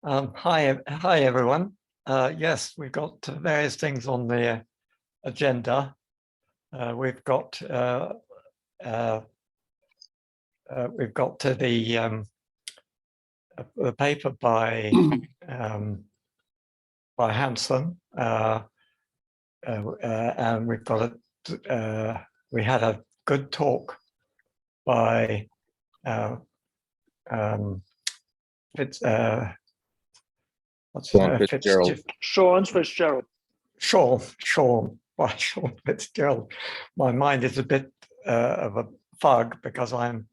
Hi everyone. Yes, we've got various things on the agenda. We've got to the paper by Hansen, and we've got we had a good talk by Sean Fitzgerald. Sean Fitzgerald. Sean Fitzgerald. My mind is a bit of a fog because I'm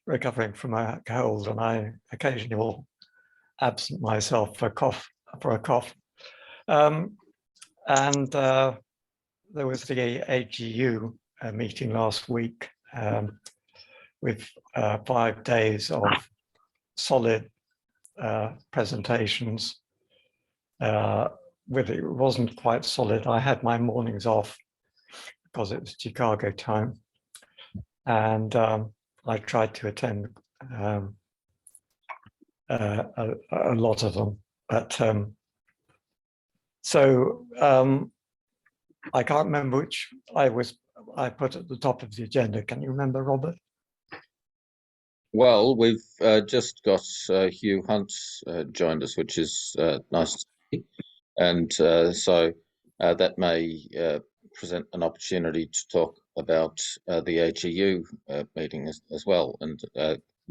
recovering from a cold and I occasionally will absent myself for a cough. And there was the AGU meeting last week with 5 days of solid presentations. It wasn't quite solid. I had my mornings off because it was Chicago time, and I tried to attend a lot of them. But I can't remember which I put at the top of the agenda. Can you remember, Robert? Well, we've just got Hugh Hunt joined us, which is nice to see. And so that may present an opportunity to talk about the AGU meeting as well. And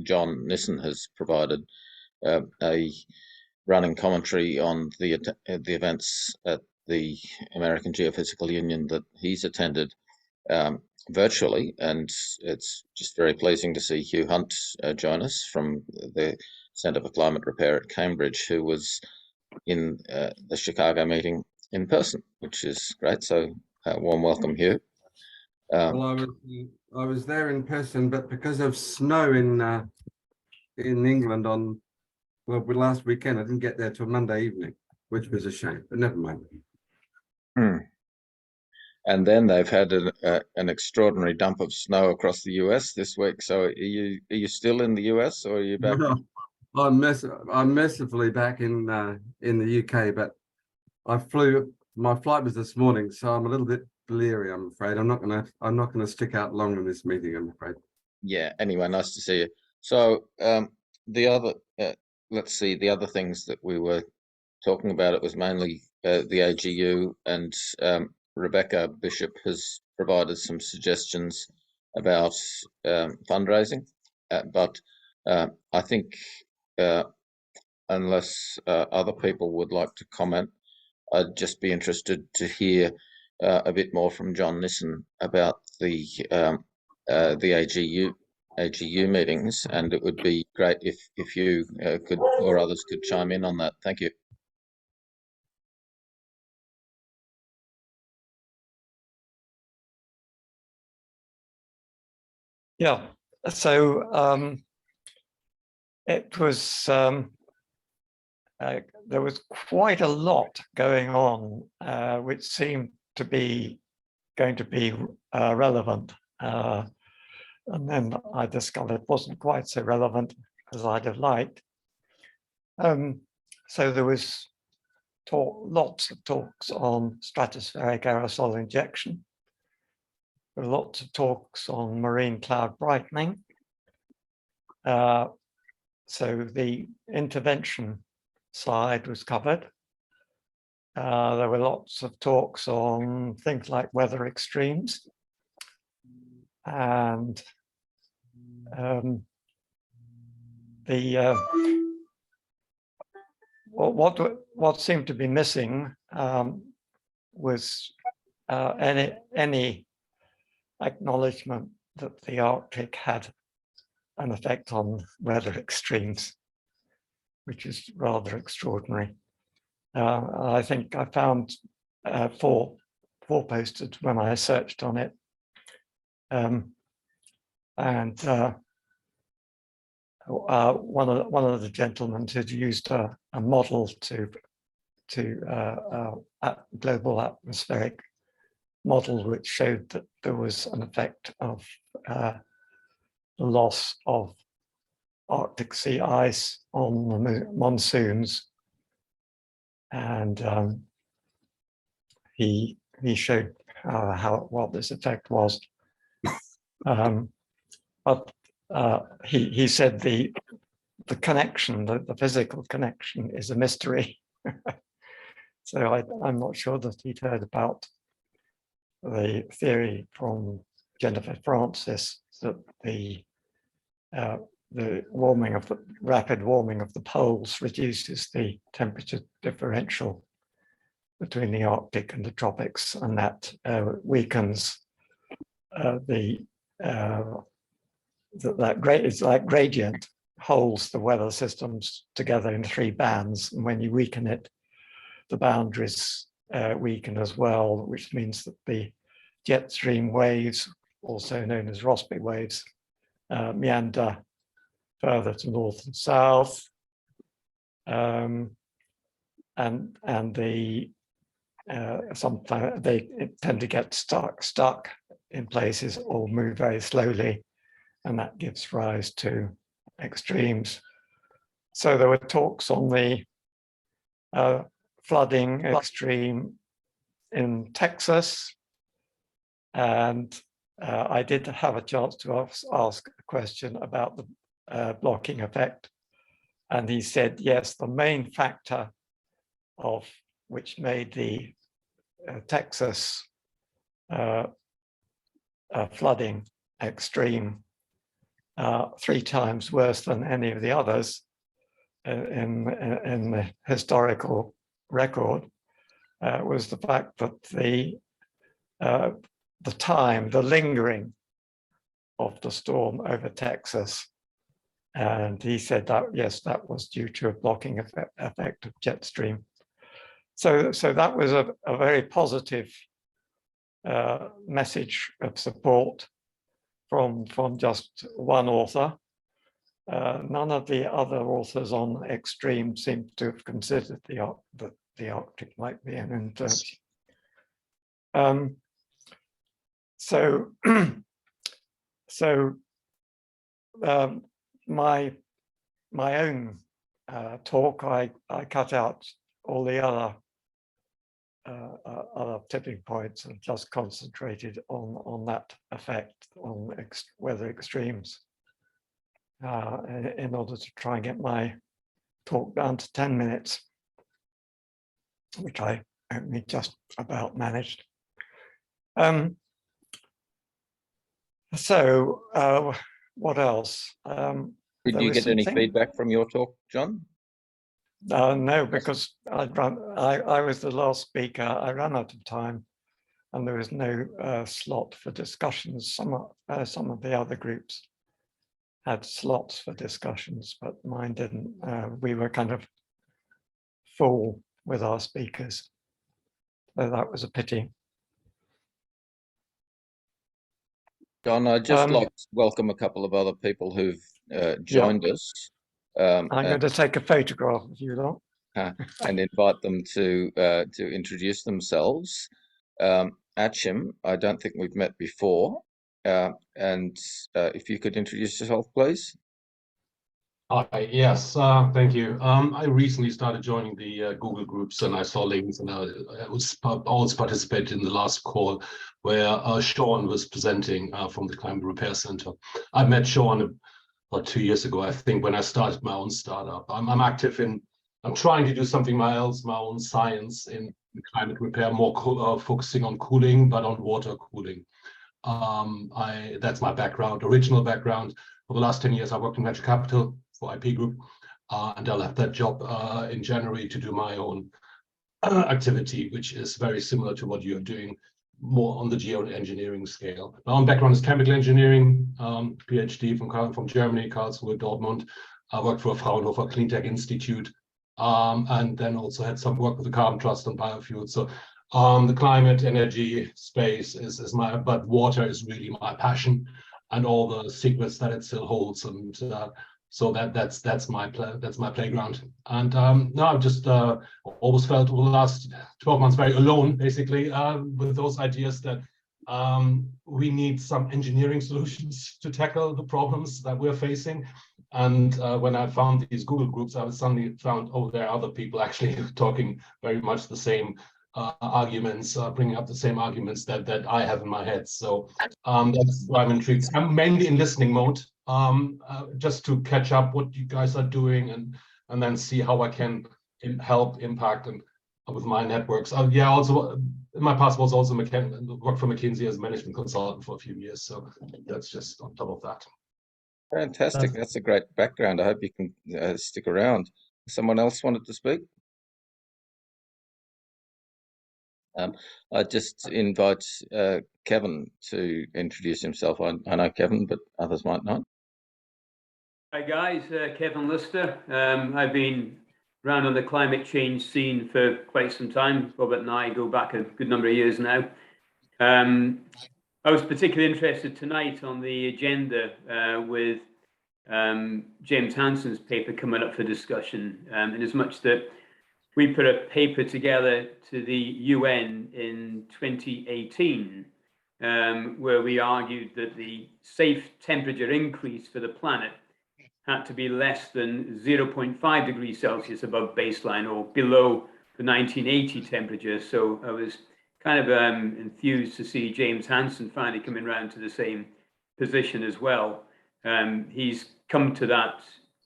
John Nissen has provided a running commentary on the events at the American Geophysical Union that he's attended virtually, and it's just very pleasing to see Hugh Hunt join us from the Centre for Climate Repair at Cambridge, who was in the Chicago meeting in person, which is great. So warm welcome, Hugh. Well, I was there in person, but because of snow in England on last weekend, I didn't get there till Monday evening, which was a shame. But never mind. And then they've had an extraordinary dump of snow across the US this week. So are you still in the US, or are you back? No, I'm mercifully back in the UK, but my flight was this morning, so I'm a little bit bleary, I'm afraid. I'm not gonna stick out long in this meeting, I'm afraid. Yeah, anyway, nice to see you. So the other let's see, the other things that we were talking about, it was mainly the AGU, and Rebecca Bishop has provided some suggestions about fundraising, but I think unless other people would like to comment, I'd just be interested to hear a bit more from John Nissen about the AGU meetings, and it would be great if you could, or others could, chime in on that. Thank you. Yeah, so it was there was quite a lot going on, which seemed to be going to be relevant, and then I discovered it wasn't quite so relevant as I'd have liked. So there was lots of talks on stratospheric aerosol injection. There were lots of talks on marine cloud brightening. So the intervention side was covered. There were lots of talks on things like weather extremes, and what seemed to be missing was any acknowledgement that the Arctic had an effect on weather extremes, which is rather extraordinary. I think I found four posters when I searched on it, and one of the gentlemen had used a model to global atmospheric model, which showed that there was an effect of the loss of Arctic sea ice on the monsoons and he showed what this effect was. But he said the connection, the physical connection, is a mystery. So I'm not sure that he'd heard about the theory from Jennifer Francis that the rapid warming of the poles reduces the temperature differential between the Arctic and the tropics, and that weakens that gradient holds the weather systems together in 3 bands, and when you weaken it, the boundaries weaken as well, which means that the jet stream waves, also known as Rossby waves, meander further to north and south, and sometimes they tend to get stuck in places or move very slowly, and that gives rise to extremes. So there were talks on the flooding extreme in Texas, and I did have a chance to ask a question about the blocking effect, and he said yes, the main factor of which made the Texas flooding extreme 3 times worse than any of the others in the historical record was the fact that the lingering of the storm over Texas, and he said that yes, that was due to a blocking effect of jet stream. So that was a very positive message of support from just one author. None of the other authors on extreme seem to have considered that the Arctic might be an influence. My own talk, I cut out all the other tipping points and just concentrated on that effect on weather extremes in order to try and get my talk down to 10 minutes, which I only just about managed. What else? Did you get any feedback from your talk, John? No, because I was the last speaker. I ran out of time, and there was no slot for discussions. Some of the other groups had slots for discussions, but mine didn't. We were kind of full with our speakers, so that was a pity. John, I'd just like to welcome a couple of other people who've joined us. I'm going to take a photograph of you lot. And invite them to introduce themselves. Achim, I don't think we've met before. And if you could introduce yourself, please. Hi, yes, thank you. I recently started joining the Google groups, and I saw links, and I also participated in the last call where Sean was presenting from the Climate Repair Center. I met Sean about 2 years ago, I think, when I started my own startup. I'm active in, I'm trying to do something else, my own science in climate repair, more focusing on cooling, but on water cooling. That's my background, original background. For the last 10 years, I worked in venture capital for IP Group, and I left that job in January to do my own activity, which is very similar to what you're doing, more on the geoengineering scale. My own background is chemical engineering, PhD from Germany, Karlsruhe, Dortmund. I worked for a Fraunhofer Clean Tech Institute, and then also had some work with the Carbon Trust on biofuels. So the climate energy space is my, but water is really my passion, and all the secrets that it still holds, and so that's my playground. And no, I've just always felt over the last 12 months very alone, basically, with those ideas that we need some engineering solutions to tackle the problems that we're facing. And when I found these Google groups, I suddenly found, oh, there are other people actually talking very much the same arguments, bringing up the same arguments that I have in my head. So that's why I'm intrigued. I'm mainly in listening mode, just to catch up what you guys are doing and then see how I can help impact and with my networks. Yeah, also in my past was also worked for McKinsey as a management consultant for a few years. So that's just on top of that. Fantastic. That's a great background. I hope you can stick around. Someone else wanted to speak? I just invite Kevin to introduce himself. I know Kevin, but others might not. Hi guys, Kevin Lister. I've been around on the climate change scene for quite some time. Robert and I go back a good number of years now. I was particularly interested tonight on the agenda with James Hansen's paper coming up for discussion, in as much that we put a paper together to the UN in 2018, where we argued that the safe temperature increase for the planet had to be less than 0.5 degrees Celsius above baseline or below the 1980 temperature. So I was kind of enthused to see James Hansen finally coming around to the same position as well. He's come to that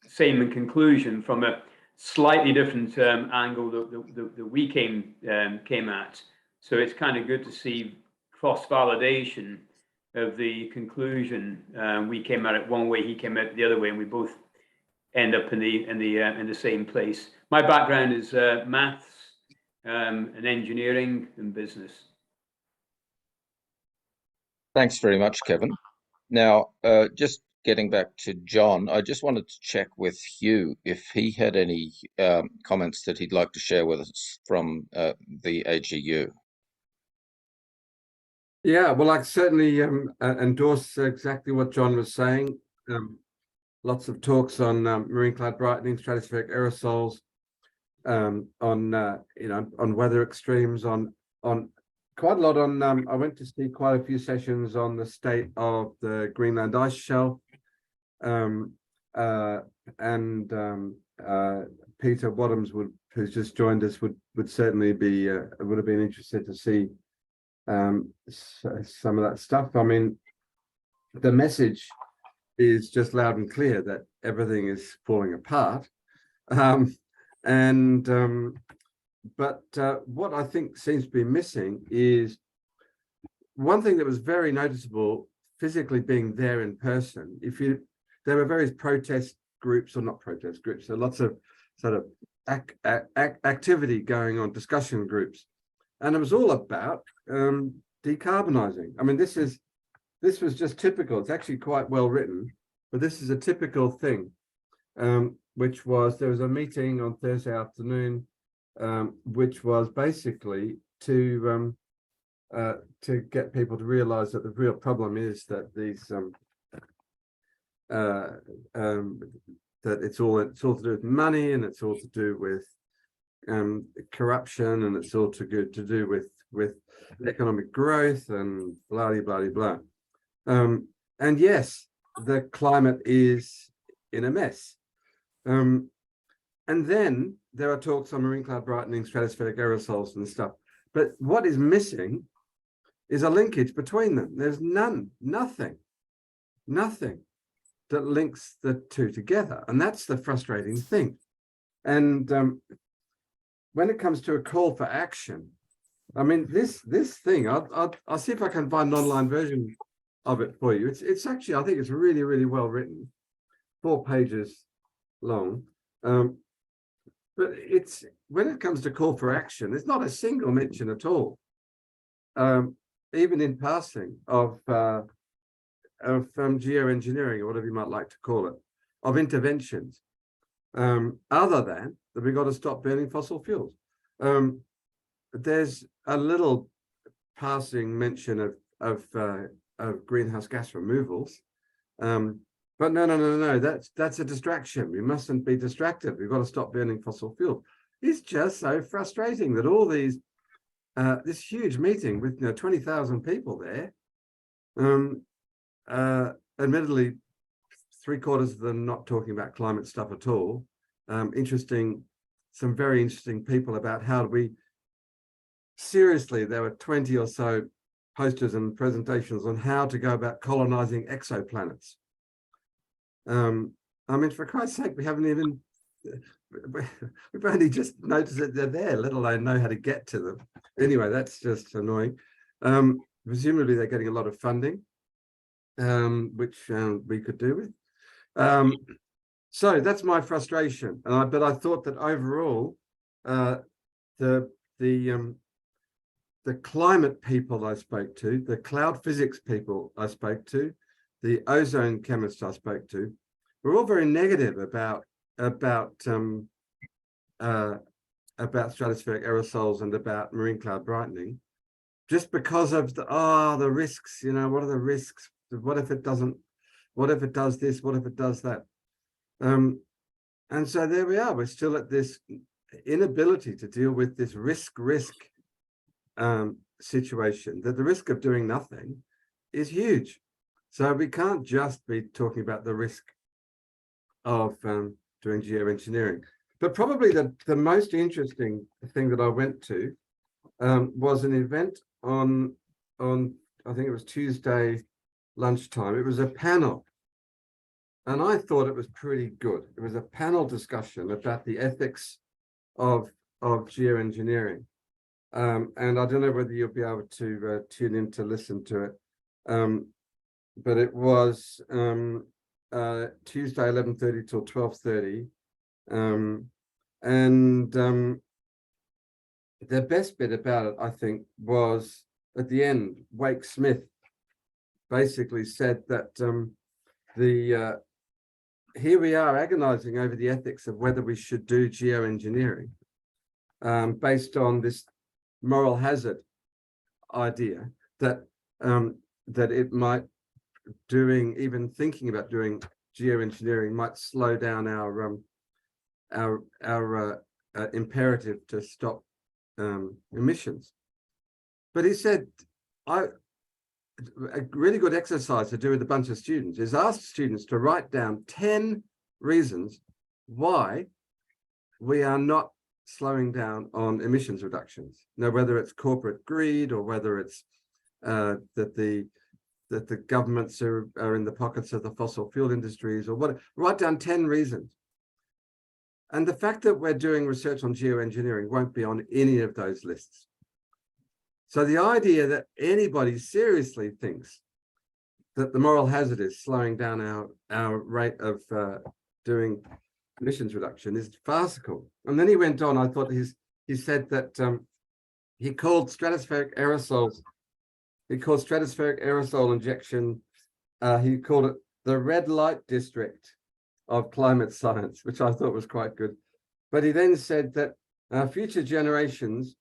same conclusion from a slightly different angle that we came at. So it's kind of good to see cross-validation of the conclusion. We came at it one way, he came at it the other way, and we both end up in the same place. My background is maths and engineering and business. Thanks very much, Kevin. Now, just getting back to John, I just wanted to check with Hugh if he had any comments that he'd like to share with us from the AGU. Yeah, well, I certainly endorse exactly what John was saying. Lots of talks on marine cloud brightening, stratospheric aerosols, on on weather extremes, on quite a lot on. I went to see quite a few sessions on the state of the Greenland ice shelf, and Peter Wadhams who's just joined us, would certainly be would have been interested to see some of that stuff. I mean, the message is just loud and clear that everything is falling apart. But what I think seems to be missing is one thing that was very noticeable, physically being there in person. There were various protest groups, or not protest groups, so lots of sort of activity going on, discussion groups, and it was all about decarbonizing. I mean, this was just typical. It's actually quite well written, but this is a typical thing, which was, there was a meeting on Thursday afternoon, which was basically to get people to realize that the real problem is that these that it's all to do with money, and it's all to do with corruption, and it's all to do with economic growth and blah blah blah. And yes, the climate is in a mess. And then there are talks on marine cloud brightening, stratospheric aerosols and stuff. But what is missing is a linkage between them. There's nothing that links the two together. And that's the frustrating thing. And when it comes to a call for action, I mean, this thing, I'll see if I can find an online version of it for you. It's actually, I think it's really, really well written, 4 pages long. But it's, when it comes to call for action, there's not a single mention at all, even in passing, of geoengineering, or whatever you might like to call it, of interventions, other than that we've got to stop burning fossil fuels. There's a little passing mention of greenhouse gas removals, but no, that's a distraction. We mustn't be distracted. We've got to stop burning fossil fuel. It's just so frustrating that all these this huge meeting with 20,000 people there, admittedly 3/4 of them not talking about climate stuff at all. Some very interesting people about how do we, seriously, there were 20 or so posters and presentations on how to go about colonizing exoplanets. I mean, for Christ's sake, we've only just noticed that they're there, let alone know how to get to them. Anyway, that's just annoying. Presumably they're getting a lot of funding, which we could do with. So that's my frustration. But I thought that overall, the climate people I spoke to, the cloud physics people I spoke to, the ozone chemists I spoke to, were all very negative about stratospheric aerosols and about marine cloud brightening, just because of the risks. You know, what are the risks? What if it doesn't? What if it does this? What if it does that? And so there we are. We're still at this inability to deal with this risk situation, that the risk of doing nothing is huge. So we can't just be talking about the risk of doing geoengineering. But probably the most interesting thing that I went to was an event on I think it was Tuesday lunchtime. It was a panel, and I thought it was pretty good. It was a panel discussion about the ethics of geoengineering. And I don't know whether you'll be able to tune in to listen to it. But it was Tuesday, 11:30 till 12:30. The best bit about it, I think, was at the end, Wake Smith basically said that here we are agonizing over the ethics of whether we should do geoengineering based on this moral hazard idea that it might even thinking about doing geoengineering might slow down our imperative to stop emissions. But he said, a really good exercise to do with a bunch of students is ask students to write down 10 reasons why we are not slowing down on emissions reductions. Now, whether it's corporate greed or whether it's that the governments are in the pockets of the fossil fuel industries or what, write down 10 reasons. And the fact that we're doing research on geoengineering won't be on any of those lists. So the idea that anybody seriously thinks that the moral hazard is slowing down our rate of doing emissions reduction is farcical. And then he went on, I thought he said that he called stratospheric aerosols, aerosol injection, he called it the red light district of climate science, which I thought was quite good. But he then said that future generations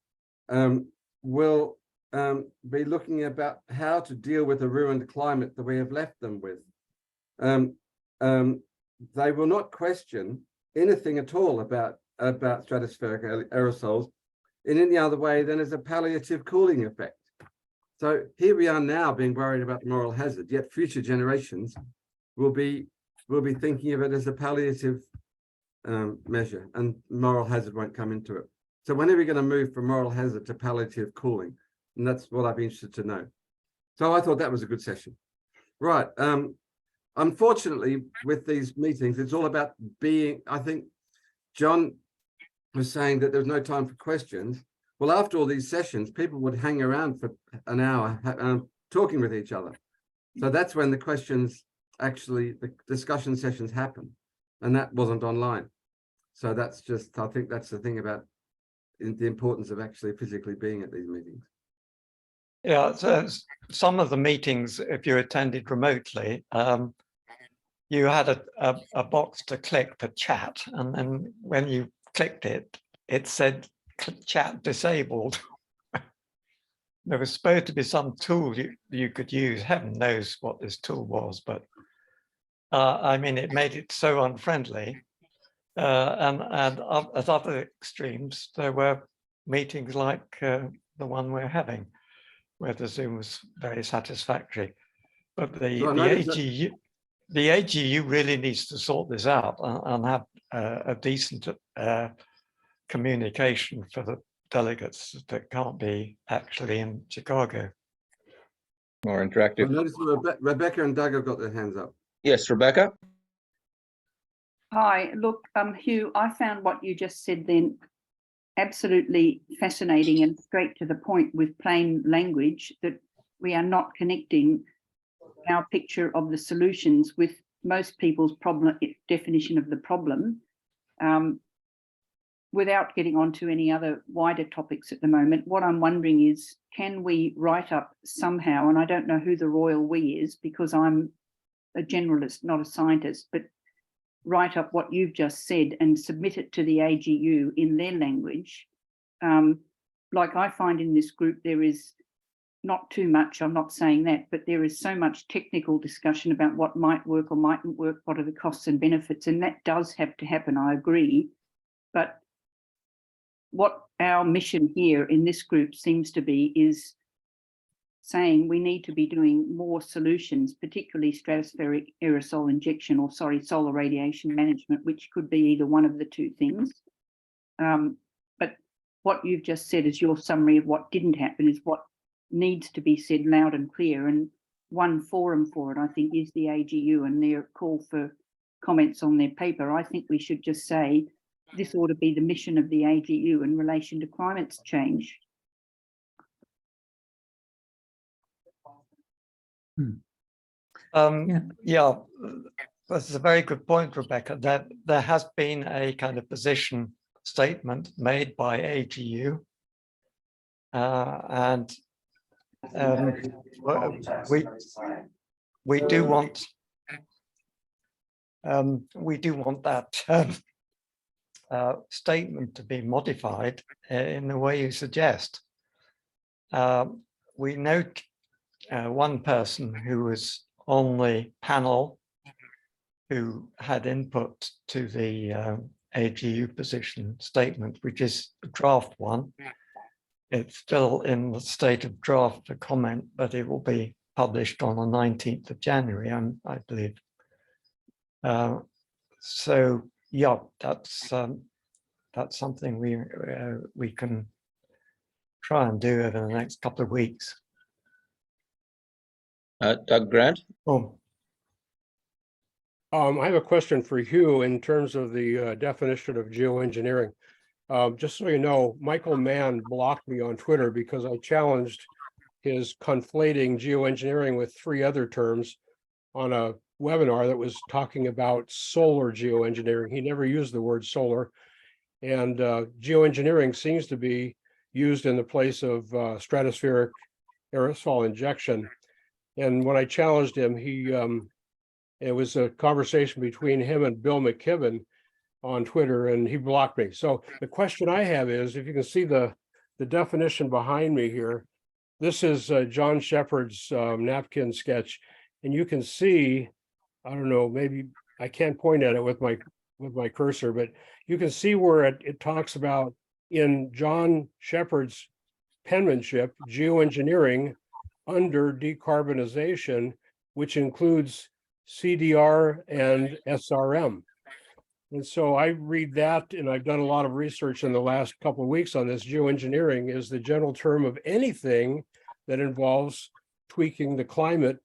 will be looking about how to deal with a ruined climate that we have left them with. They will not question anything at all about stratospheric aerosols in any other way than as a palliative cooling effect. So here we are now being worried about the moral hazard, yet future generations will be thinking of it as a palliative measure, and moral hazard won't come into it. So when are we going to move from moral hazard to palliative cooling? And that's what I'd be interested to know. So I thought that was a good session. Right. Unfortunately, with these meetings, it's all about being, I think John was saying that there's no time for questions. Well, after all these sessions, people would hang around for an hour talking with each other. So that's when the questions, actually, the discussion sessions happen. And that wasn't online. So that's just, I think that's the thing about the importance of actually physically being at these meetings. Yeah, so some of the meetings, if you attended remotely, you had a box to click to chat. And then when you clicked it, it said chat disabled. There was supposed to be some tool you could use. Heaven knows what this tool was, but I mean, it made it so unfriendly. And at other extremes, there were meetings like the one we're having, where the Zoom was very satisfactory. But the AGU, the AGU really needs to sort this out and have a decent communication for the delegates that can't be actually in Chicago. More I interactive. noticed Rebecca and Doug have got their hands up. Yes, Rebecca. Hi, look, Hugh, I found what you just said then absolutely fascinating and straight to the point with plain language, that we are not connecting our picture of the solutions with most people's problem definition of the problem. Without getting on to any other wider topics at the moment, what I'm wondering is, can we write up somehow, and I don't know who the royal we is because I'm a generalist, not a scientist, but write up what you've just said and submit it to the AGU in their language. Like I find in this group, there is not too much, I'm not saying that, but there is so much technical discussion about what might work or mightn't work, what are the costs and benefits, and that does have to happen, I agree. But what our mission here in this group seems to be is saying we need to be doing more solutions, particularly stratospheric aerosol injection, or sorry, solar radiation management, which could be either one of the two things. But what you've just said is your summary of what didn't happen is what needs to be said loud and clear. And one forum for it, I think, is the AGU and their call for comments on their paper. I think we should just say this ought to be the mission of the AGU in relation to climate change. Yeah, that's a very good point, Rebecca, that there has been a kind of position statement made by AGU. And we do want that statement to be modified in the way you suggest. We note one person who was on the panel who had input to the AGU position statement, which is a draft one. It's still in the state of draft for comment, but it will be published on the 19th of January, I believe. So yeah, that's something we can try and do over the next couple of weeks. Doug Grant. Oh, I have a question for Hugh in terms of the definition of geoengineering. Just so you know, Michael Mann blocked me on Twitter because I challenged his conflating geoengineering with three other terms on a webinar that was talking about solar geoengineering. He never used the word solar, and geoengineering seems to be used in the place of stratospheric aerosol injection. And when I challenged him, it was a conversation between him and Bill McKibben on Twitter, and he blocked me. So the question I have is, if you can see the definition behind me here, this is John Shepard's napkin sketch, and you can see, I don't know, maybe I can't point at it with my cursor, but you can see where it talks about in John Shepard's penmanship, geoengineering under decarbonization, which includes CDR and SRM. And so I read that, and I've done a lot of research in the last couple of weeks on this. Geoengineering is the general term of anything that involves tweaking the climate,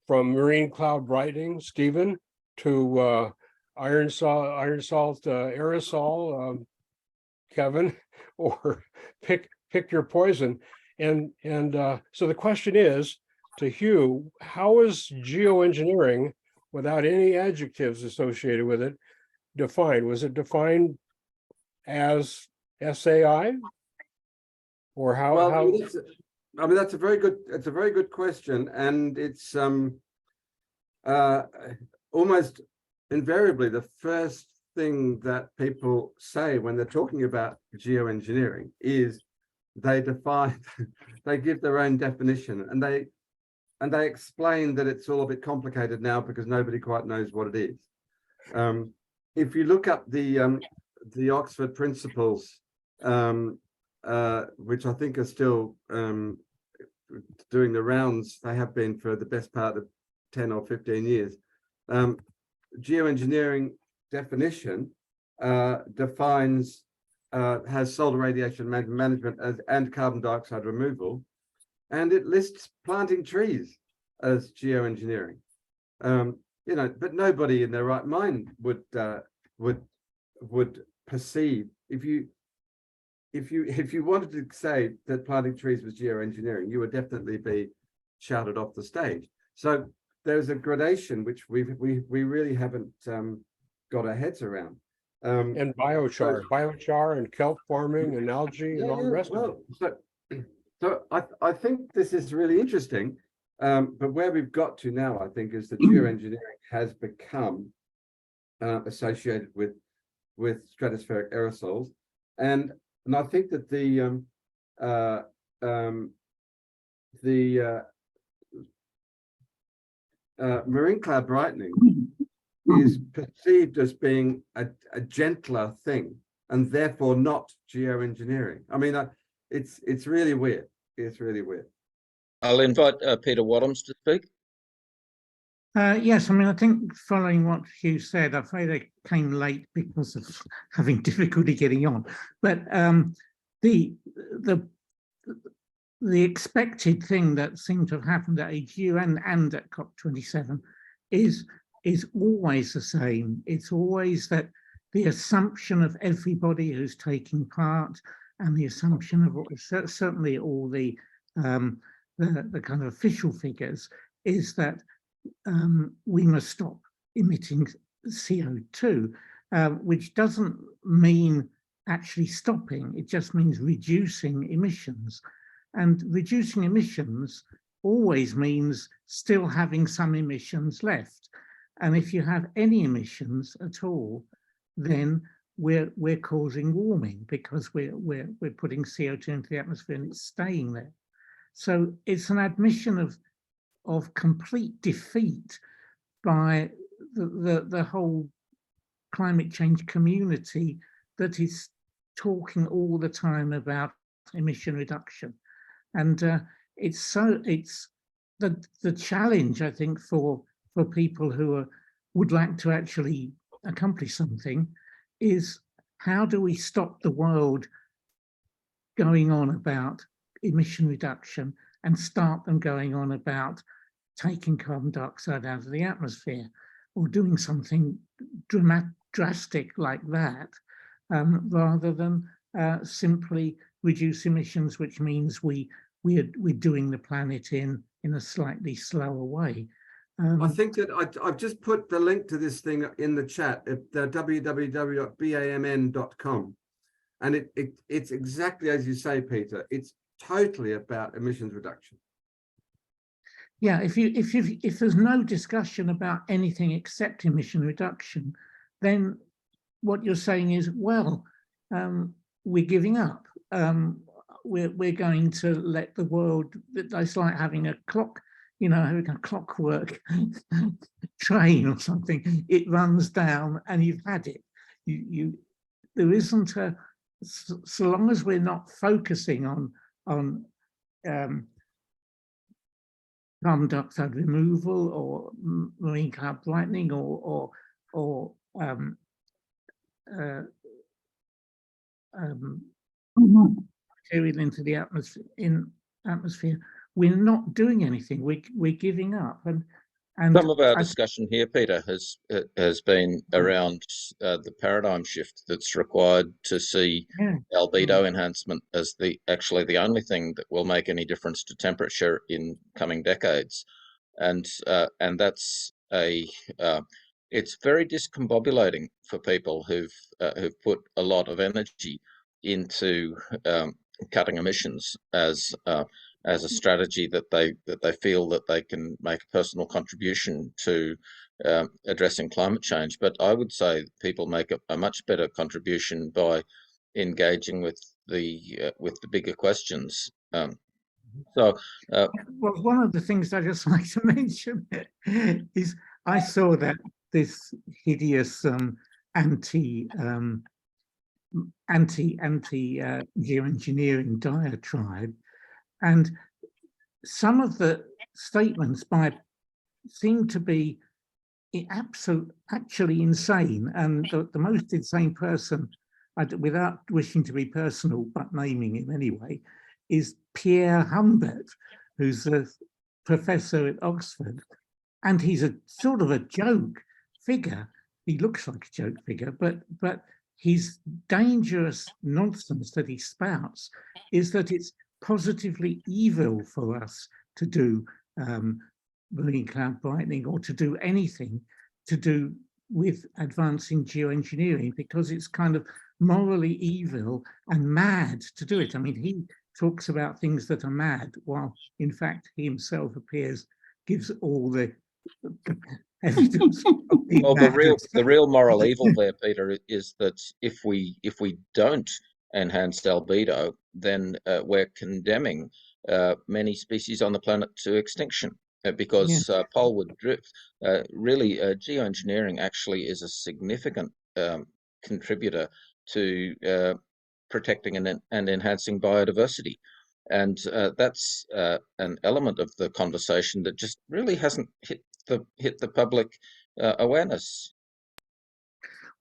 from marine cloud brightening, Stephen, to iron salt aerosol, Kevin, or pick your poison. And so the question is to Hugh, how is geoengineering, without any adjectives associated with it, defined? Was it defined as SAI, or how? Well, I mean, that's a very good question, and it's almost invariably the first thing that people say when they're talking about geoengineering is they give their own definition, and they explain that it's all a bit complicated now because nobody quite knows what it is. If you look up the Oxford Principles, which I think are still doing the rounds, they have been for the best part of 10 or 15 years, geoengineering definition defines has solar radiation management and carbon dioxide removal, and it lists planting trees as geoengineering. You know, but nobody in their right mind would perceive, if you wanted to say that planting trees was geoengineering, you would definitely be shouted off the stage. So there's a gradation which we really haven't got our heads around. And biochar and kelp farming and algae and all the rest of it. So I think this is really interesting, but where we've got to now, I think, is that geoengineering has become associated with stratospheric aerosols, and I think that the marine cloud brightening is perceived as being a gentler thing, and therefore not geoengineering. I mean, it's really weird. It's really weird. I'll invite Peter Wadhams to speak. Yes, I mean, I think following what Hugh said, I'm afraid I came late because of having difficulty getting on. But the expected thing that seemed to have happened at AGU and at COP27 is always the same. It's always that the assumption of everybody who's taking part, and the assumption of certainly all the kind of official figures, is that we must stop emitting CO2, which doesn't mean actually stopping, it just means reducing emissions. And reducing emissions always means still having some emissions left. And if you have any emissions at all, then we're causing warming, because we're putting CO2 into the atmosphere and it's staying there. So it's an admission of complete defeat by the whole climate change community that is talking all the time about emission reduction. And it's the challenge, I think, for people who would like to actually accomplish something, is how do we stop the world going on about emission reduction and start them going on about taking carbon dioxide out of the atmosphere, or doing something drastic like that, rather than simply reduce emissions, which means we're doing the planet in a slightly slower way. I think that I've just put the link to this thing in the chat at www.bamn.com, and it's exactly as you say, Peter. It's totally about emissions reduction. Yeah, if there's no discussion about anything except emission reduction, then what you're saying is, well, we're giving up. We're going to let the world. It's like having a clock, having a clockwork train or something. It runs down, and you've had it. There isn't a. So long as we're not focusing on carbon dioxide removal or marine cloud brightening or material into the atmosphere, we're not doing anything. We're giving up. And some of our discussion here, Peter, has been around the paradigm shift that's required to see albedo enhancement as actually the only thing that will make any difference to temperature in coming decades, and that's it's very discombobulating for people who've put a lot of energy into cutting emissions as a strategy that they feel that they can make a personal contribution to addressing climate change. But I would say people make a much better contribution by engaging with the bigger questions. Well, one of the things I just like to mention is I saw that this hideous anti-geoengineering diatribe, and some of the statements seem to be actually insane. And the most insane person, without wishing to be personal, but naming him anyway, is Pierre Humbert, who's a professor at Oxford. And he's a sort of a joke figure. He looks like a joke figure, but his dangerous nonsense that he spouts is that it's positively evil for us to do marine cloud brightening or to do anything to do with advancing geoengineering, because it's kind of morally evil and mad to do it. I mean, he talks about things that are mad, while in fact he himself gives all the evidence. Well, the real moral evil there, Peter, is that if we don't enhance albedo, then we're condemning many species on the planet to extinction, because poleward drift, really geoengineering actually is a significant contributor to protecting and enhancing biodiversity. And that's an element of the conversation that just really hasn't hit the public awareness.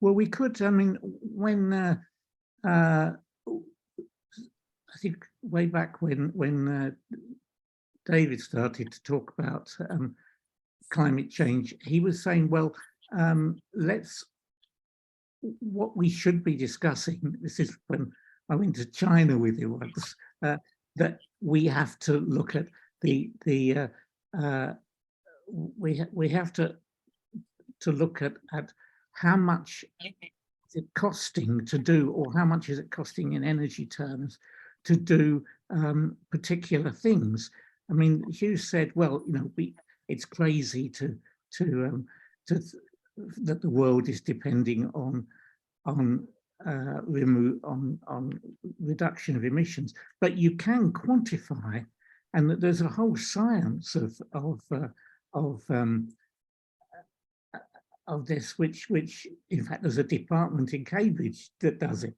Well, we could, I mean, when I think way back when David started to talk about climate change, he was saying, well, what we should be discussing, this is when I went to China with you once, that we have to look at we have to look at how much is it costing to do, or how much is it costing in energy terms to do particular things. I mean, Hugh said, well, you know, it's crazy that the world is depending on reduction of emissions, but you can quantify, and that there's a whole science of this, which in fact there's a department in Cambridge that does it,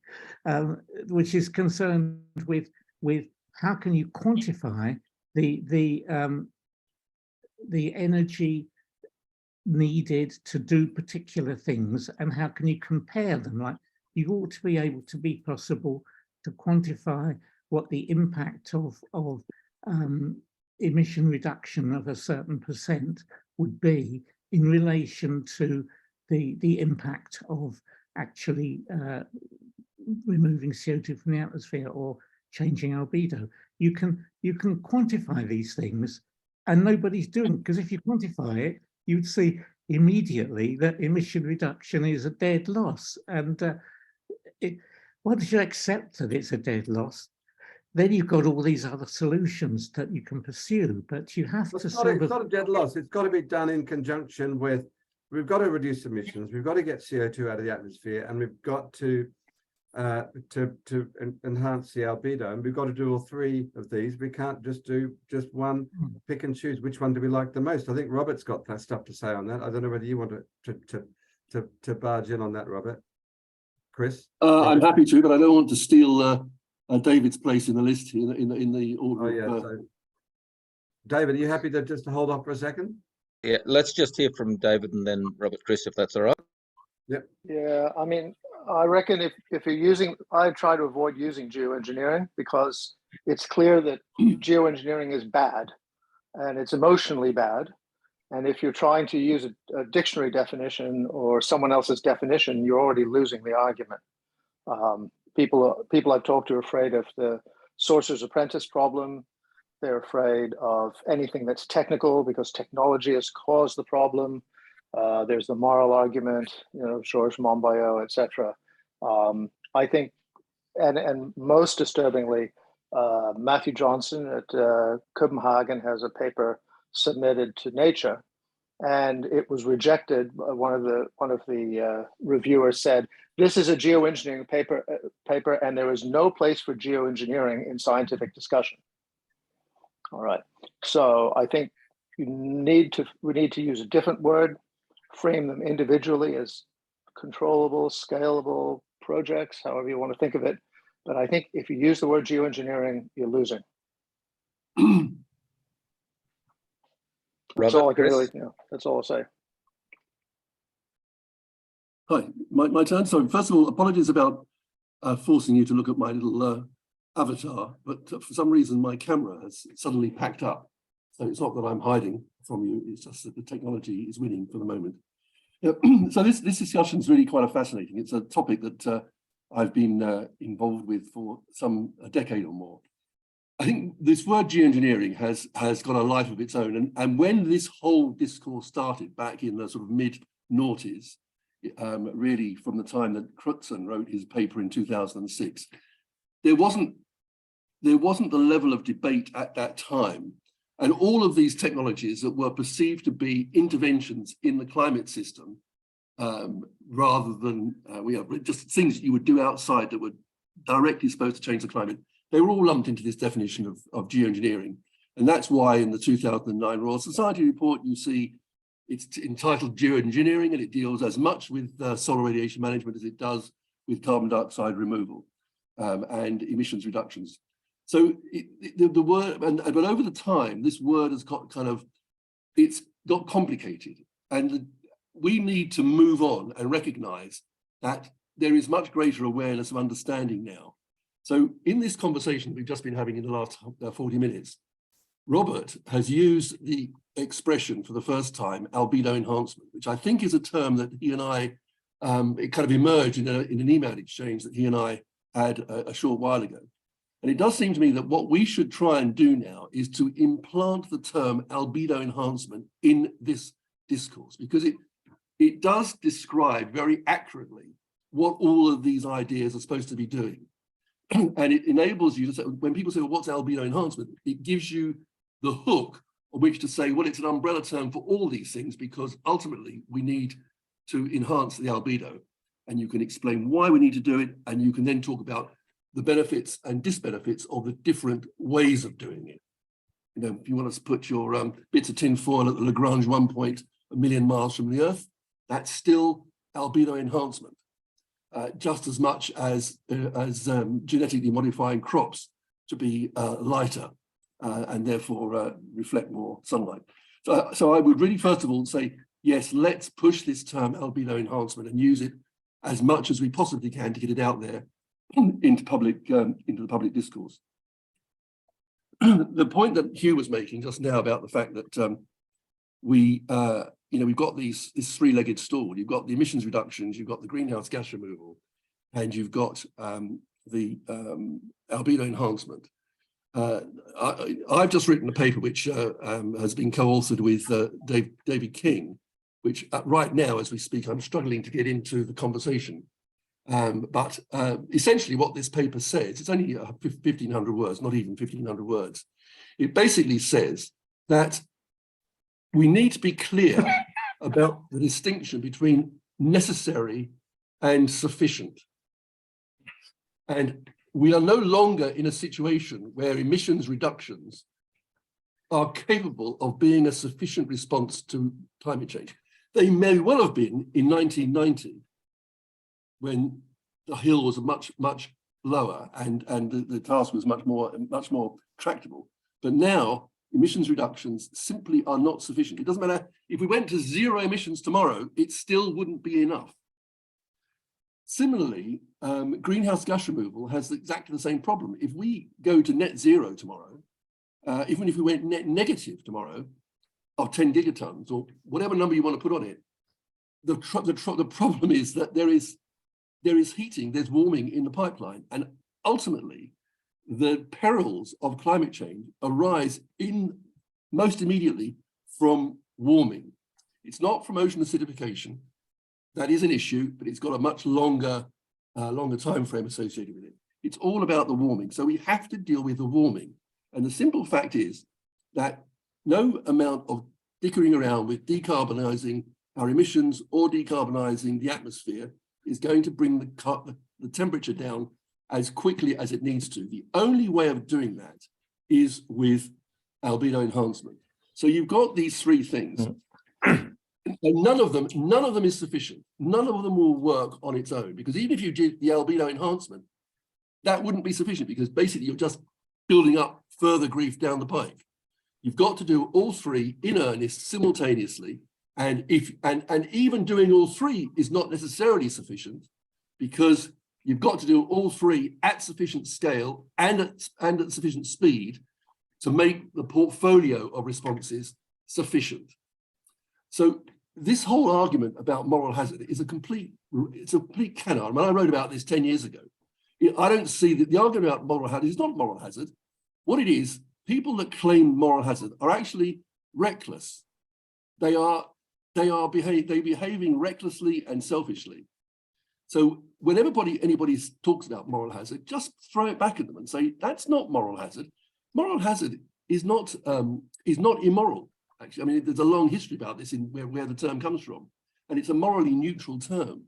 which is concerned with how can you quantify the energy needed to do particular things, and how can you compare them? Like, you ought to be able to be possible to quantify what the impact of emission reduction of a certain percent would be in relation to the impact of actually removing CO2 from the atmosphere or changing albedo. You can quantify these things, and nobody's doing it, because if you quantify it, you'd see immediately that emission reduction is a dead loss. And once you accept that it's a dead loss, then you've got all these other solutions that you can pursue, but you have to it's not a dead loss. It's got to be done in conjunction with, we've got to reduce emissions, we've got to get CO2 out of the atmosphere, and we've got to enhance the albedo, and we've got to do all three of these. We can't just do just one, pick and choose which one do we like the most. I think Robert's got that stuff to say on that. I don't know whether you want to barge in on that, Robert. Chris? I'm happy to, but I don't want to steal David's place in the list here in the order. Oh yeah. So, David, are you happy to just hold off for a second? Yeah, let's just hear from David and then Robert, Chris, if that's all right. Yep. Yeah, I mean, I reckon if you're using, I try to avoid using geoengineering, because it's clear that geoengineering is bad, and it's emotionally bad. And if you're trying to use a dictionary definition or someone else's definition, you're already losing the argument. People I've talked to are afraid of the sorcerer's apprentice problem. They're afraid of anything that's technical, because technology has caused the problem. There's the moral argument, you know, Georges Monbiot, etc. I think, and most disturbingly, Matthew Johnson at Copenhagen has a paper submitted to Nature, and it was rejected. One of the reviewers said, "This is a geoengineering paper, and there is no place for geoengineering in scientific discussion." All right, so I think we need to use a different word, frame them individually as controllable, scalable projects, however you want to think of it. But I think if you use the word geoengineering, you're losing. That's all I can really, that's all I'll say. Hi, my turn. So first of all, apologies about forcing you to look at my little avatar, but for some reason my camera has suddenly packed up. So it's not that I'm hiding from you, it's just that the technology is winning for the moment. So this discussion is really quite fascinating. It's a topic that I've been involved with for a decade or more. I think this word geoengineering has got a life of its own. And when this whole discourse started back in the sort of mid-noughties, really from the time that Crutzen wrote his paper in 2006, there wasn't the level of debate at that time. And all of these technologies that were perceived to be interventions in the climate system, rather than just things that you would do outside that were directly supposed to change the climate, they were all lumped into this definition of geoengineering. And that's why in the 2009 Royal Society report, you see it's entitled Geoengineering, and it deals as much with solar radiation management as it does with carbon dioxide removal and emissions reductions. So the word, but over the time, this word has got it's got complicated, and we need to move on and recognize that there is much greater awareness of understanding now. So in this conversation we've just been having in the last 40 minutes, Robert has used the expression for the first time, albedo enhancement, which I think is a term that he and I, it kind of emerged in an email exchange that he and I had a short while ago. And it does seem to me that what we should try and do now is to implant the term albedo enhancement in this discourse, because it does describe very accurately what all of these ideas are supposed to be doing. And it enables you to say, when people say, well, what's albedo enhancement? It gives you the hook on which to say, well, it's an umbrella term for all these things, because ultimately we need to enhance the albedo. And you can explain why we need to do it. And you can then talk about the benefits and disbenefits of the different ways of doing it. You know, if you want to put your bits of tin foil at the Lagrange 1 point a million miles from the Earth, that's still albedo enhancement. Just as much as genetically modifying crops to be lighter and therefore reflect more sunlight. So I would really, first of all, say, yes, let's push this term albedo enhancement and use it as much as we possibly can to get it out there into the public discourse. The point that Hugh was making just now about the fact that we've got this three-legged stool. You've got the emissions reductions, you've got the greenhouse gas removal, and you've got the albedo enhancement. I've just written a paper which has been co-authored with David King, which right now, as we speak, I'm struggling to get into the conversation. But essentially what this paper says, it's only 1,500 words, not even 1,500 words. It basically says that we need to be clear about the distinction between necessary and sufficient. And we are no longer in a situation where emissions reductions are capable of being a sufficient response to climate change. They may well have been in 1990, when the hill was much lower and the task was much more tractable. But now emissions reductions simply are not sufficient. It doesn't matter if we went to zero emissions tomorrow, it still wouldn't be enough. Similarly, greenhouse gas removal has exactly the same problem. If we go to net zero tomorrow, even if we went net negative tomorrow of 10 gigatons or whatever number you want to put on it, the problem is that there is heating, there's warming in the pipeline, and ultimately the perils of climate change arise most immediately from warming. It's not from ocean acidification. That is an issue, but it's got a much longer time frame associated with it. It's all about the warming. So we have to deal with the warming. And the simple fact is that no amount of dickering around with decarbonizing our emissions or decarbonizing the atmosphere is going to bring the temperature down as quickly as it needs to. The only way of doing that is with albedo enhancement. So you've got these three things. And none of them is sufficient. None of them will work on its own, because even if you did the albedo enhancement, that wouldn't be sufficient, because basically you're just building up further grief down the pike. You've got to do all three in earnest simultaneously, And even doing all three is not necessarily sufficient, because you've got to do all three at sufficient scale and at sufficient speed to make the portfolio of responses sufficient. So this whole argument about moral hazard is a complete canard. When I wrote about this 10 years ago, I don't see that the argument about moral hazard is not moral hazard. What it is, people that claim moral hazard are actually reckless. They are behaving recklessly and selfishly. So when anybody talks about moral hazard, just throw it back at them and say, that's not moral hazard. Moral hazard is not immoral. Actually, I mean, there's a long history about this in where the term comes from, and it's a morally neutral term.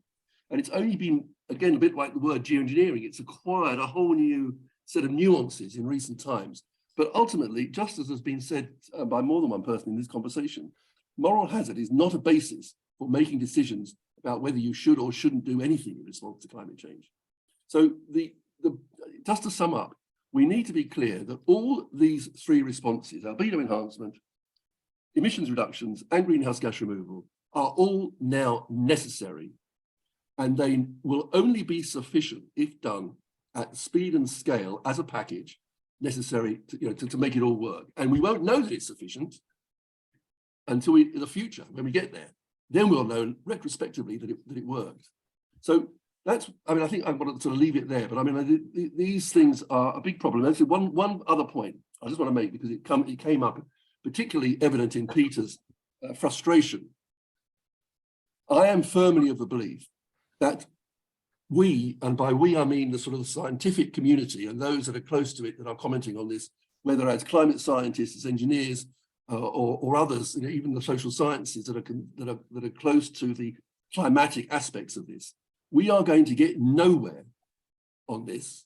And it's only been, again, a bit like the word geoengineering, it's acquired a whole new set of nuances in recent times. But ultimately, just as has been said by more than one person in this conversation, moral hazard is not a basis for making decisions about whether you should or shouldn't do anything in response to climate change. So just to sum up, we need to be clear that all these three responses, albedo enhancement, emissions reductions, and greenhouse gas removal, are all now necessary, and they will only be sufficient if done at speed and scale as a package necessary to make it all work. And we won't know that it's sufficient until in the future, when we get there. Then we'll know retrospectively that it worked. So that's, I mean, I think I wanted to sort of leave it there, but I mean, these things are a big problem. Actually, one other point I just want to make, because it came up particularly evident in Peter's frustration. I am firmly of the belief that we, and by we I mean the sort of the scientific community and those that are close to it that are commenting on this, whether as climate scientists, as engineers, or others, even the social sciences that are close to the climatic aspects of this, we are going to get nowhere on this,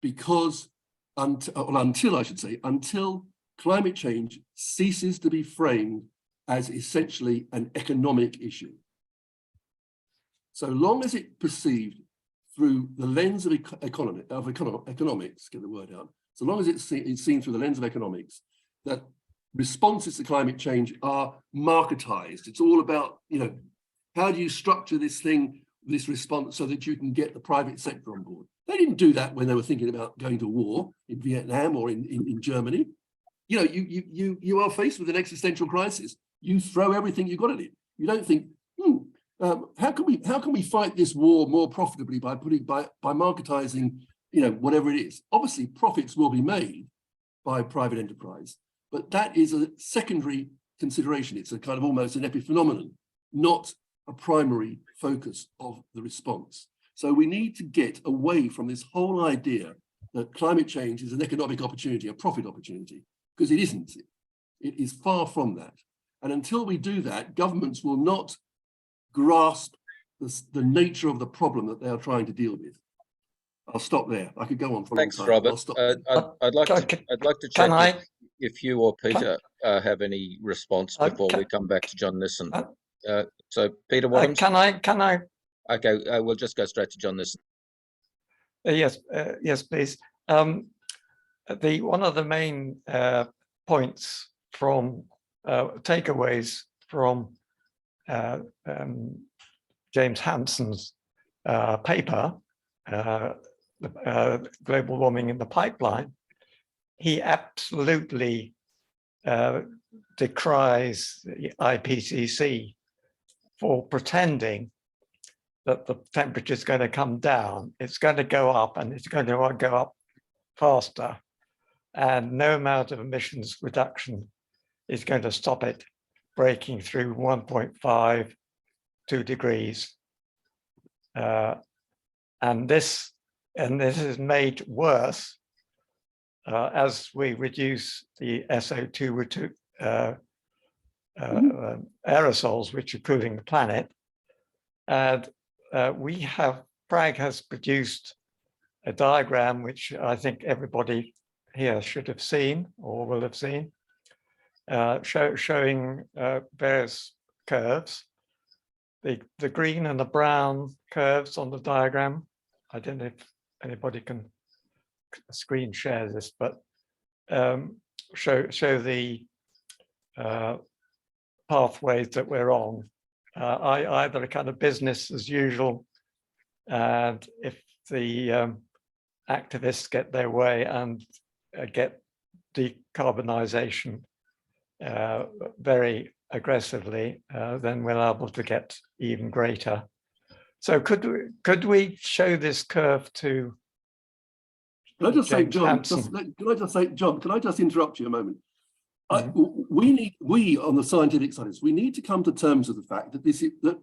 because until climate change ceases to be framed as essentially an economic issue. So long as it's perceived through the lens of economics, get the word out, so long as it's seen through the lens of economics, that responses to climate change are marketized. It's all about, how do you structure this response so that you can get the private sector on board? They didn't do that when they were thinking about going to war in Vietnam or in Germany. You are faced with an existential crisis. You throw everything you got at it. You don't think, how can we fight this war more profitably by marketizing, whatever it is? Obviously, profits will be made by private enterprise, but that is a secondary consideration. It's a kind of almost an epiphenomenon, not a primary focus of the response. So we need to get away from this whole idea that climate change is an economic opportunity, a profit opportunity, because it isn't. It is far from that. And until we do that, governments will not grasp the nature of the problem that they are trying to deal with. I'll stop there. I could go on for a long time. Thanks, Robert. I'll stop I'd like to check if you or Peter have any response before we come back to John Nissen. So Peter Wadhams. Can I? Okay, we'll just go straight to John Nissen. Yes, please. One of the main points from takeaways from James Hansen's paper, Global Warming in the Pipeline, he absolutely decries the IPCC for pretending that the temperature is going to come down. It's going to go up, and it's going to go up faster. And no amount of emissions reduction is going to stop it breaking through 1.5, 2 degrees. And this is made worse as we reduce the SO2 aerosols, which are cooling the planet. And Prague has produced a diagram, which I think everybody here should have seen or will have seen, showing various curves. The green and the brown curves on the diagram. I don't know if anybody can screen share this, but show the pathways that we're on. Either a kind of business as usual, and if the activists get their way and get decarbonisation very aggressively, then we're able to get even greater. So could we show this curve to? Can I just say, James John? Hansen? Can I just say, John? Can I just interrupt you a moment? We on the scientific side, we need to come to terms with the fact that that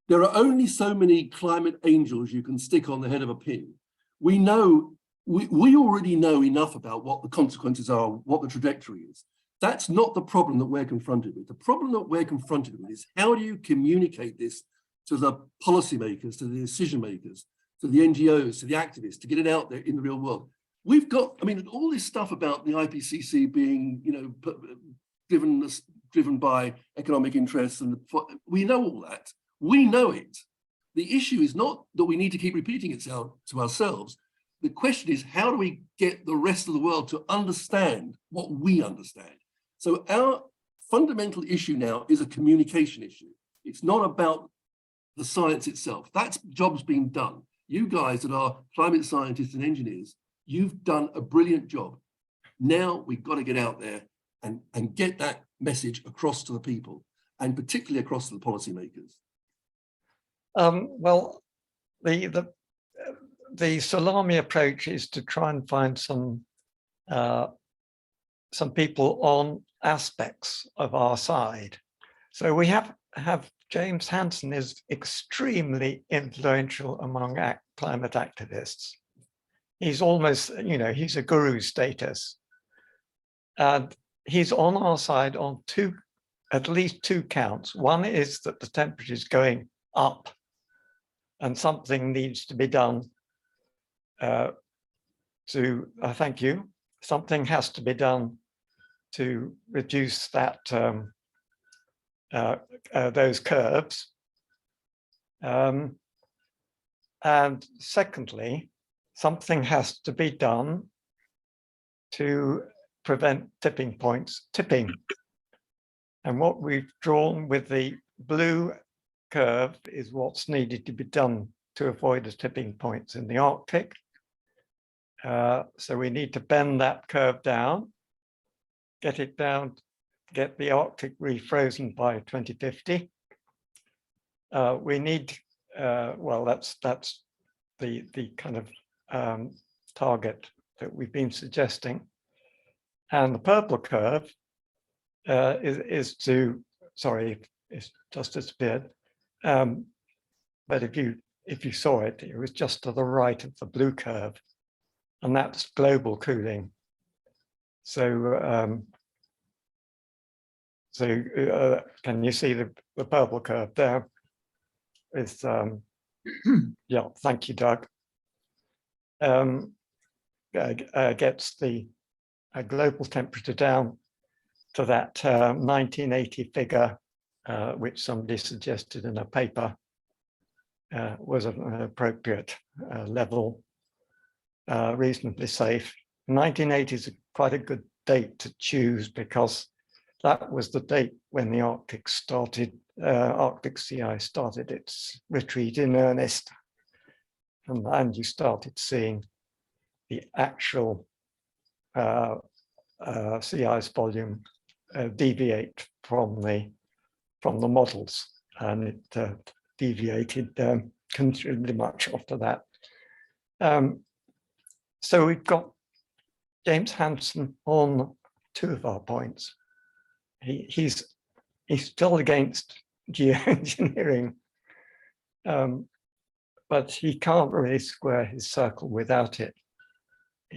there are only so many climate angels you can stick on the head of a pin. We know, we already know enough about what the consequences are, what the trajectory is. That's not the problem that we're confronted with. The problem that we're confronted with is how do you communicate this to the policymakers, to the decision makers, to the NGOs, to the activists, to get it out there in the real world. We've got, I mean, all this stuff about the IPCC being, you know, driven by economic interests, and we know all that. We know it. The issue is not that we need to keep repeating it to ourselves. The question is, how do we get the rest of the world to understand what we understand? So our fundamental issue now is a communication issue. It's not about the science itself. That job's been done. You guys that are climate scientists and engineers, you've done a brilliant job. Now we've got to get out there and get that message across to the people, and particularly across to the policymakers. Well, the salami approach is to try and find some people on aspects of our side. So we have James Hansen is extremely influential among climate activists. He's almost, you know, he's a guru status. And he's on our side on at least two counts. One is that the temperature is going up and something needs to be done thank you. Something has to be done to reduce that those curves. And secondly, something has to be done to prevent tipping points tipping. And what we've drawn with the blue curve is what's needed to be done to avoid the tipping points in the Arctic. So we need to bend that curve down, get it down, get the Arctic refrozen by 2050. We need, well, that's the kind of target that we've been suggesting. And the purple curve is to, sorry, it's just disappeared. But if you saw it, it was just to the right of the blue curve, and that's global cooling. So, can you see the purple curve there? It's yeah, thank you, Doug. Gets the global temperature down to that 1980 figure, which somebody suggested in a paper was an appropriate level, reasonably safe. 1980 is quite a good date to choose because that was the date when the Arctic started, Arctic sea ice started its retreat in earnest. And you started seeing the actual sea ice volume deviate from the models, and it deviated considerably much after that. So we've got James Hansen on two of our points. He's still against geoengineering, but he can't really square his circle without it.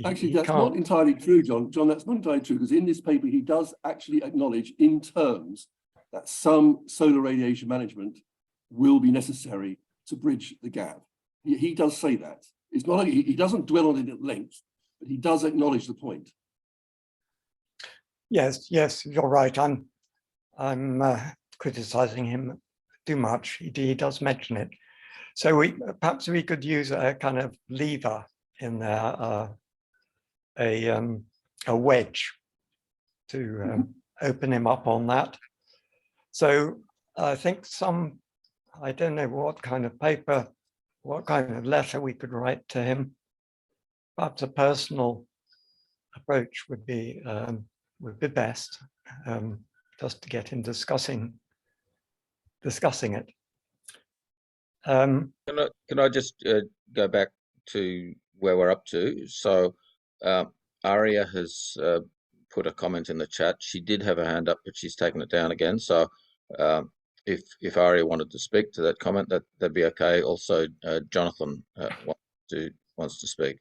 Actually, that's not entirely true, John. John, that's not entirely true, because in this paper, he does actually acknowledge in terms that some solar radiation management will be necessary to bridge the gap. He does say that. It's not, he doesn't dwell on it at length, but he does acknowledge the point. Yes, you're right. I'm criticizing him too much. He does mention it. So perhaps we could use a kind of lever in there, a wedge to open him up on that. So I think I don't know what kind of paper, what kind of letter we could write to him. Perhaps a personal approach would be best, just to get him discussing it. Can I just go back to where we're up to? So Aria has put a comment in the chat. She did have her hand up, but she's taken it down again. So if Aria wanted to speak to that comment, that'd be okay. Also, Jonathan wants to speak.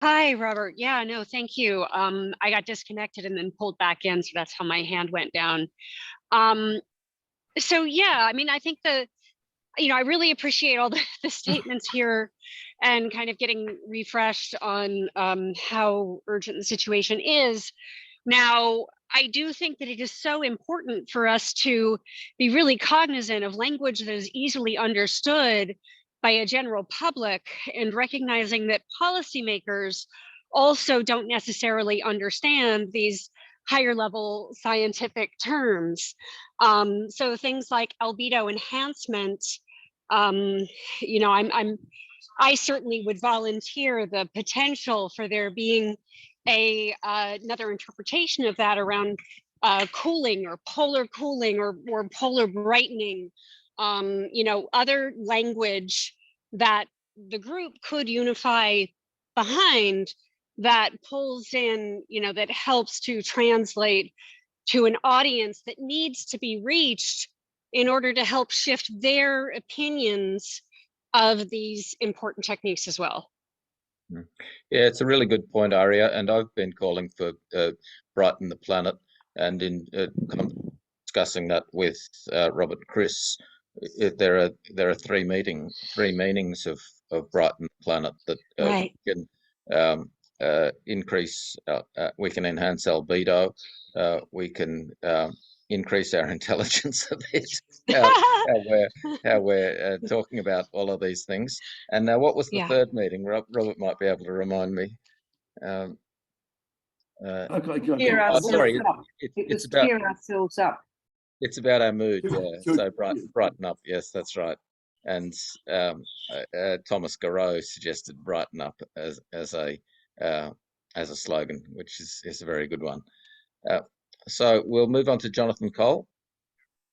Hi, Robert. Yeah, no, thank you. I got disconnected and then pulled back in, so that's how my hand went down. So yeah, I mean, I think I really appreciate all the statements here and kind of getting refreshed on how urgent the situation is. Now, I do think that it is so important for us to be really cognizant of language that is easily understood by a general public, and recognizing that policymakers also don't necessarily understand these higher level scientific terms. So things like albedo enhancement, I certainly would volunteer the potential for there being another interpretation of that around cooling or polar brightening, other language that the group could unify behind, that pulls in, that helps to translate to an audience that needs to be reached in order to help shift their opinions of these important techniques as well. Yeah, it's a really good point, Aria, and I've been calling for Brighten the Planet, and in discussing that with Robert and Chris, there are three meanings of Brighten the Planet that Right. we can increase, we can enhance albedo, we can increase our intelligence a bit, how we're talking about all of these things. And now, what was the third meeting? Robert might be able to remind me. Cheer sorry, it's about cheer ourselves up. It's about our mood, yeah. So brighten up, yes, that's right. And Thomas Garreau suggested brighten up as a slogan, which is a very good one. So we'll move on to Jonathan Cole.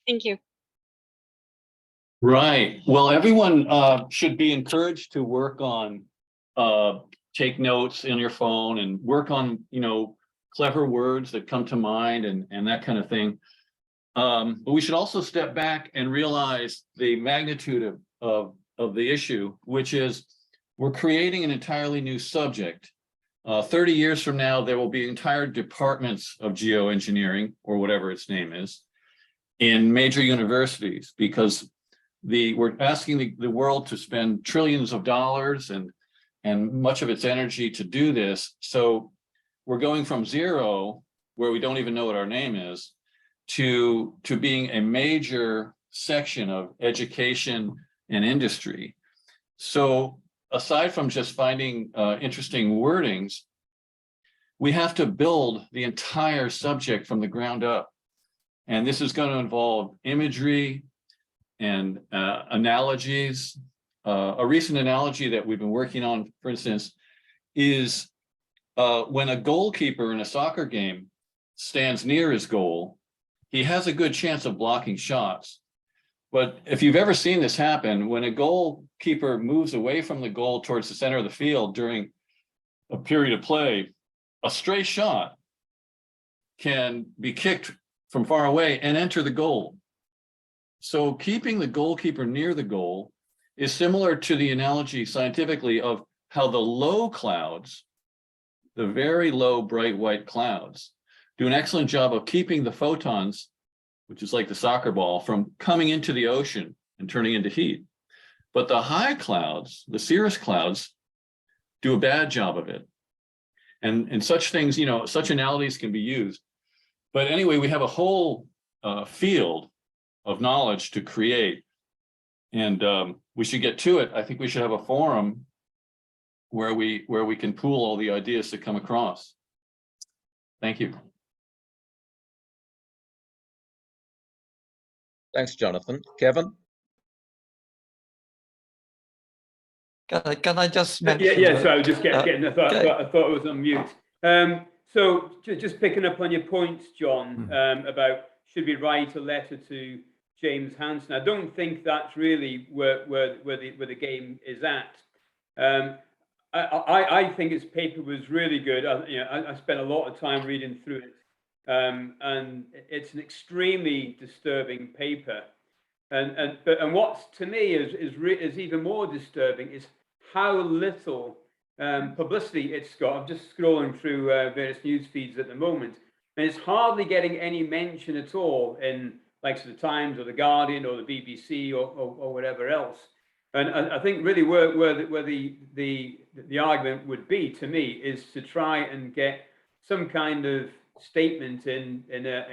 Thank you. Right. Well, everyone should be encouraged to work on, take notes in your phone and work on, clever words that come to mind and that kind of thing. But we should also step back and realize the magnitude of the issue, which is we're creating an entirely new subject. 30 years from now, there will be entire departments of geoengineering, or whatever its name is, in major universities, because we're asking the world to spend trillions of dollars and much of its energy to do this. So we're going from zero, where we don't even know what our name is, to being a major section of education and industry. So aside from just finding interesting wordings, we have to build the entire subject from the ground up. And this is going to involve imagery and analogies. A recent analogy that we've been working on, for instance, is when a goalkeeper in a soccer game stands near his goal, he has a good chance of blocking shots. But if you've ever seen this happen, when a goalkeeper moves away from the goal towards the center of the field during a period of play, a stray shot can be kicked from far away and enter the goal. So keeping the goalkeeper near the goal is similar to the analogy scientifically of how the low clouds, the very low bright white clouds, do an excellent job of keeping the photons, which is like the soccer ball, from coming into the ocean and turning into heat. But the high clouds, the cirrus clouds, do a bad job of it. And such things, such analogies can be used. But anyway, we have a whole field of knowledge to create. And we should get to it. I think we should have a forum where we can pool all the ideas that come across. Thank you. Thanks, Jonathan. Kevin? Can I just mention? Yeah. So I was just getting. I thought it was on mute. So just picking up on your points, John, about should we write a letter to James Hansen? I don't think that's really where the game is at. I think his paper was really good. I spent a lot of time reading through it, and it's an extremely disturbing paper. And what's to me is even more disturbing is how little publicity it's got. I'm just scrolling through various news feeds at the moment, and it's hardly getting any mention at all in like the Times or the Guardian or the BBC or whatever else. And I think really where the argument would be to me is to try and get some kind of statement in a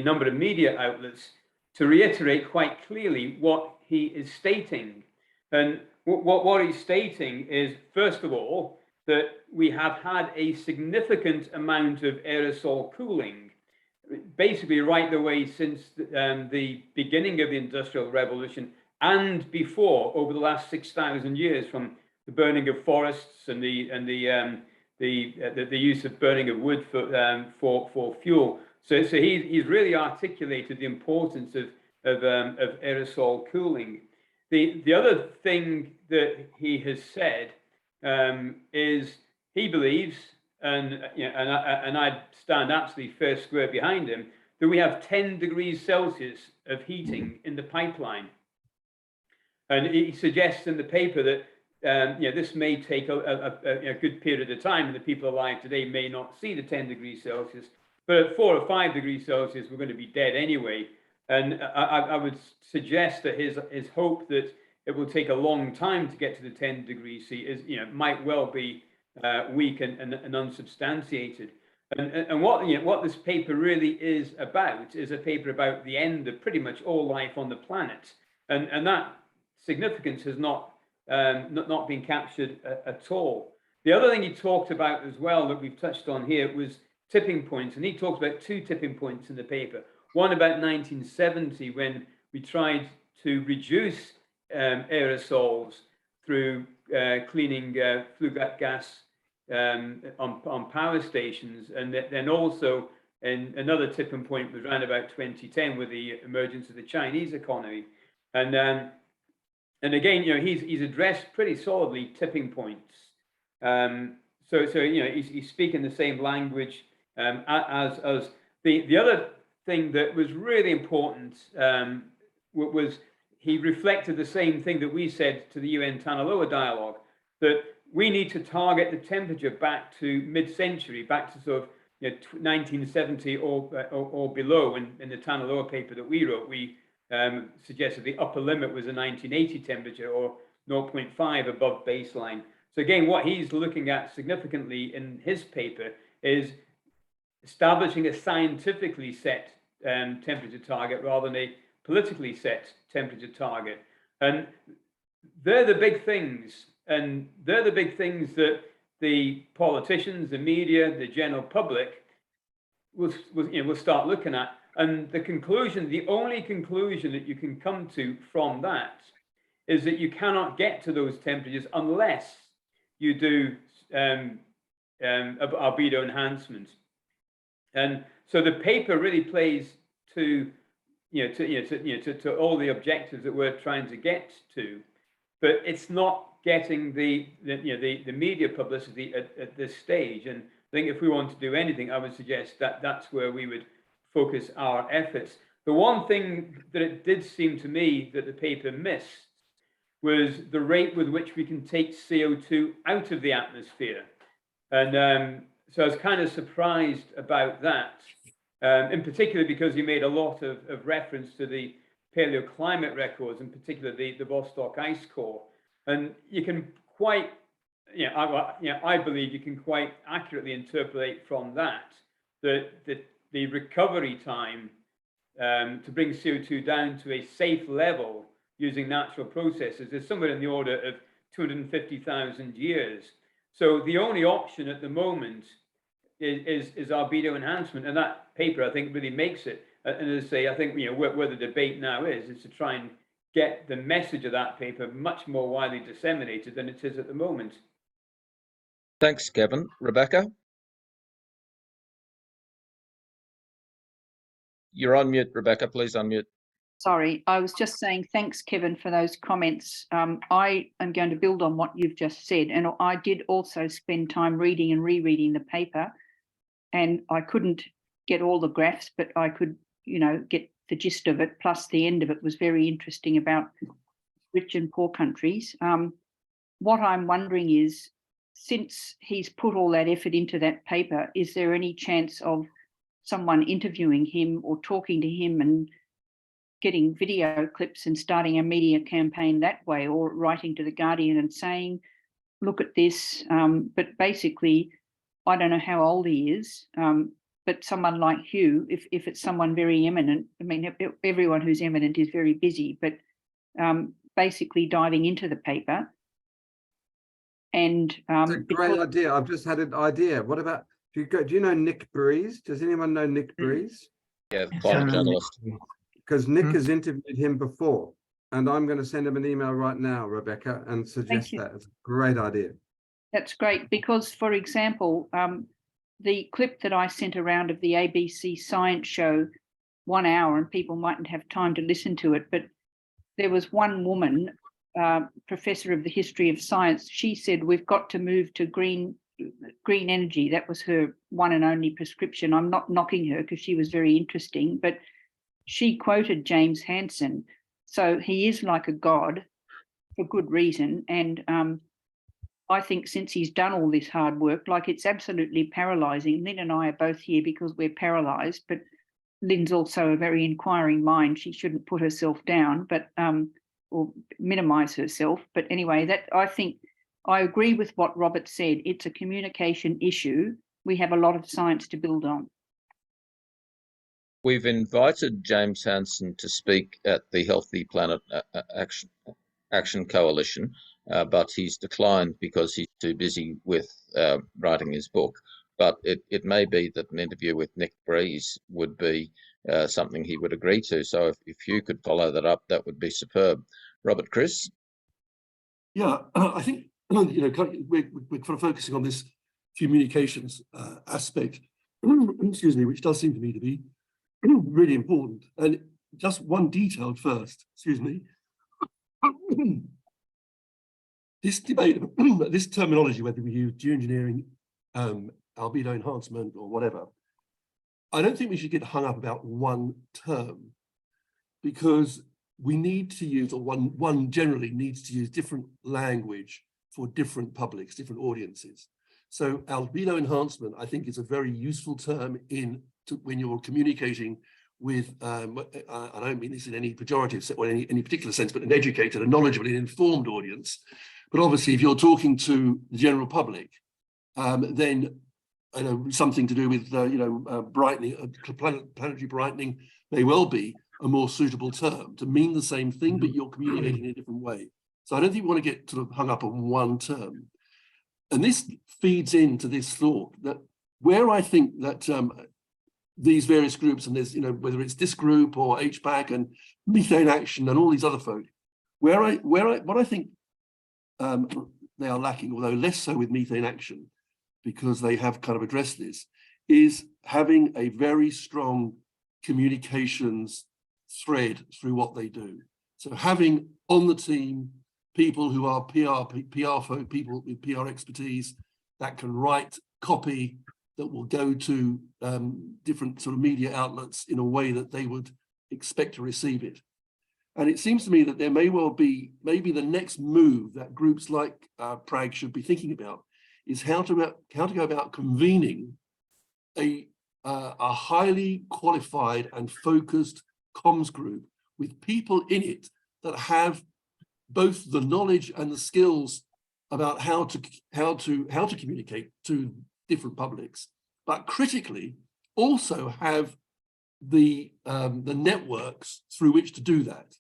number of media outlets to reiterate quite clearly what he is stating. And what he's stating is, first of all, that we have had a significant amount of aerosol cooling, basically right the way since the beginning of the Industrial Revolution and before, over the last 6,000 years, from the burning of forests and the use of burning of wood for fuel. So he's really articulated the importance of aerosol cooling. The other thing that he has said is he believes, and I stand absolutely fair square behind him, that we have 10 degrees Celsius of heating in the pipeline. And he suggests in the paper that this may take a good period of time, and the people alive today may not see the 10 degrees Celsius, but at 4 or 5 degrees Celsius, we're going to be dead anyway. And I would suggest that his hope that it will take a long time to get to the 10 degrees C is, might well be weak and unsubstantiated. And what this paper really is a paper about the end of pretty much all life on the planet, and that significance has not been captured at all. The other thing he talked about as well that we've touched on here was tipping points, and he talks about 2 tipping points in the paper. One about 1970, when we tried to reduce aerosols through cleaning flue gas on power stations, and then also another tipping point was around about 2010 with the emergence of the Chinese economy, and again, he's addressed pretty solidly tipping points. So he's speaking the same language as us. The other thing that was really important was he reflected the same thing that we said to the UN Tanaloa dialogue, that we need to target the temperature back to mid-century, back to sort of 1970 or below. And in the Tanaloa paper that we wrote, we suggested the upper limit was a 1980 temperature or 0.5 above baseline. So again, what he's looking at significantly in his paper is establishing a scientifically set temperature target rather than a politically set temperature target. And they're the big things. And they're the big things that the politicians, the media, the general public will start looking at. And the only conclusion that you can come to from that is that you cannot get to those temperatures unless you do albedo enhancement. And so the paper really plays to all the objectives that we're trying to get to, but it's not getting the media publicity at this stage. And I think if we want to do anything, I would suggest that that's where we would focus our efforts. The one thing that it did seem to me that the paper missed was the rate with which we can take CO2 out of the atmosphere. And so I was kind of surprised about that, in particular because he made a lot of reference to the paleoclimate records, in particular the Vostok ice core. And you can quite, I believe you can quite accurately interpolate from that the recovery time to bring CO2 down to a safe level using natural processes is somewhere in the order of 250,000 years. So the only option at the moment is albedo enhancement, and that paper I think really makes it. And as I say, I think, where the debate now is to try and get the message of that paper much more widely disseminated than it is at the moment. Thanks, Kevin. Rebecca? You're on mute, Rebecca. Please unmute. Sorry, I was just saying thanks, Kevin, for those comments. I am going to build on what you've just said, and I did also spend time reading and rereading the paper, and I couldn't get all the graphs, but I could, get the gist of it, plus the end of it was very interesting about rich and poor countries. What I'm wondering is, since he's put all that effort into that paper, is there any chance of someone interviewing him or talking to him and getting video clips and starting a media campaign that way, or writing to the Guardian and saying, look at this. But basically, I don't know how old he is, but someone like Hugh, if it's someone very eminent, I mean, everyone who's eminent is very busy, but basically diving into the paper. And it's a great idea. I've just had an idea. What about, do you know Nick Breeze? Does anyone know Nick Breeze? Yeah, climate journalist. Because Nick has interviewed him before, and I'm going to send him an email right now, Rebecca, and suggest that. It's a great idea. That's great, because, for example, the clip that I sent around of the ABC science show, 1 hour, and people mightn't have time to listen to it, but there was one woman, professor of the history of science. She said, we've got to move to green energy. That was her one and only prescription. I'm not knocking her because she was very interesting, but she quoted James Hansen. So he is like a god for good reason. And I think since he's done all this hard work, like, it's absolutely paralysing. Lynn and I are both here because we're paralysed, but Lynn's also a very inquiring mind. She shouldn't put herself down, but or minimise herself. But anyway, that, I think, I agree with what Robert said. It's a communication issue. We have a lot of science to build on. We've invited James Hansen to speak at the Healthy Planet Action Coalition, but he's declined because he's too busy with writing his book. But it may be that an interview with Nick Breeze would be something he would agree to. So if you could follow that up, that would be superb. Robert, Chris? Yeah, I think we're kind of focusing on this communications aspect, excuse me, which does seem to me to be really important. And just one detail first, excuse me. This debate, this terminology, whether we use geoengineering, albedo enhancement or whatever, I don't think we should get hung up about one term, because we need to use, or one generally needs to use different language for different publics, different audiences. So albedo enhancement, I think, is a very useful term when you're communicating with, I don't mean this in any pejorative or any particular sense, but an educated, a knowledgeable, and informed audience. But obviously, if you're talking to the general public, then something to do with brightening, planetary brightening may well be a more suitable term to mean the same thing, but you're communicating in a different way. So I don't think we want to get sort of hung up on one term. And this feeds into this thought that where I think that these various groups, and there's, whether it's this group or HPAC and Methane Action and all these other folk, what I think they are lacking, although less so with Methane Action, because they have kind of addressed this, is having a very strong communications thread through what they do. So having on the team people who are PR folk, people with PR expertise that can write copy that will go to different sort of media outlets in a way that they would expect to receive it. And it seems to me that there may well be, maybe the next move that groups like PRAG should be thinking about is how to go about convening a highly qualified and focused comms group with people in it that have both the knowledge and the skills about how to communicate to different publics, but critically also have the networks through which to do that.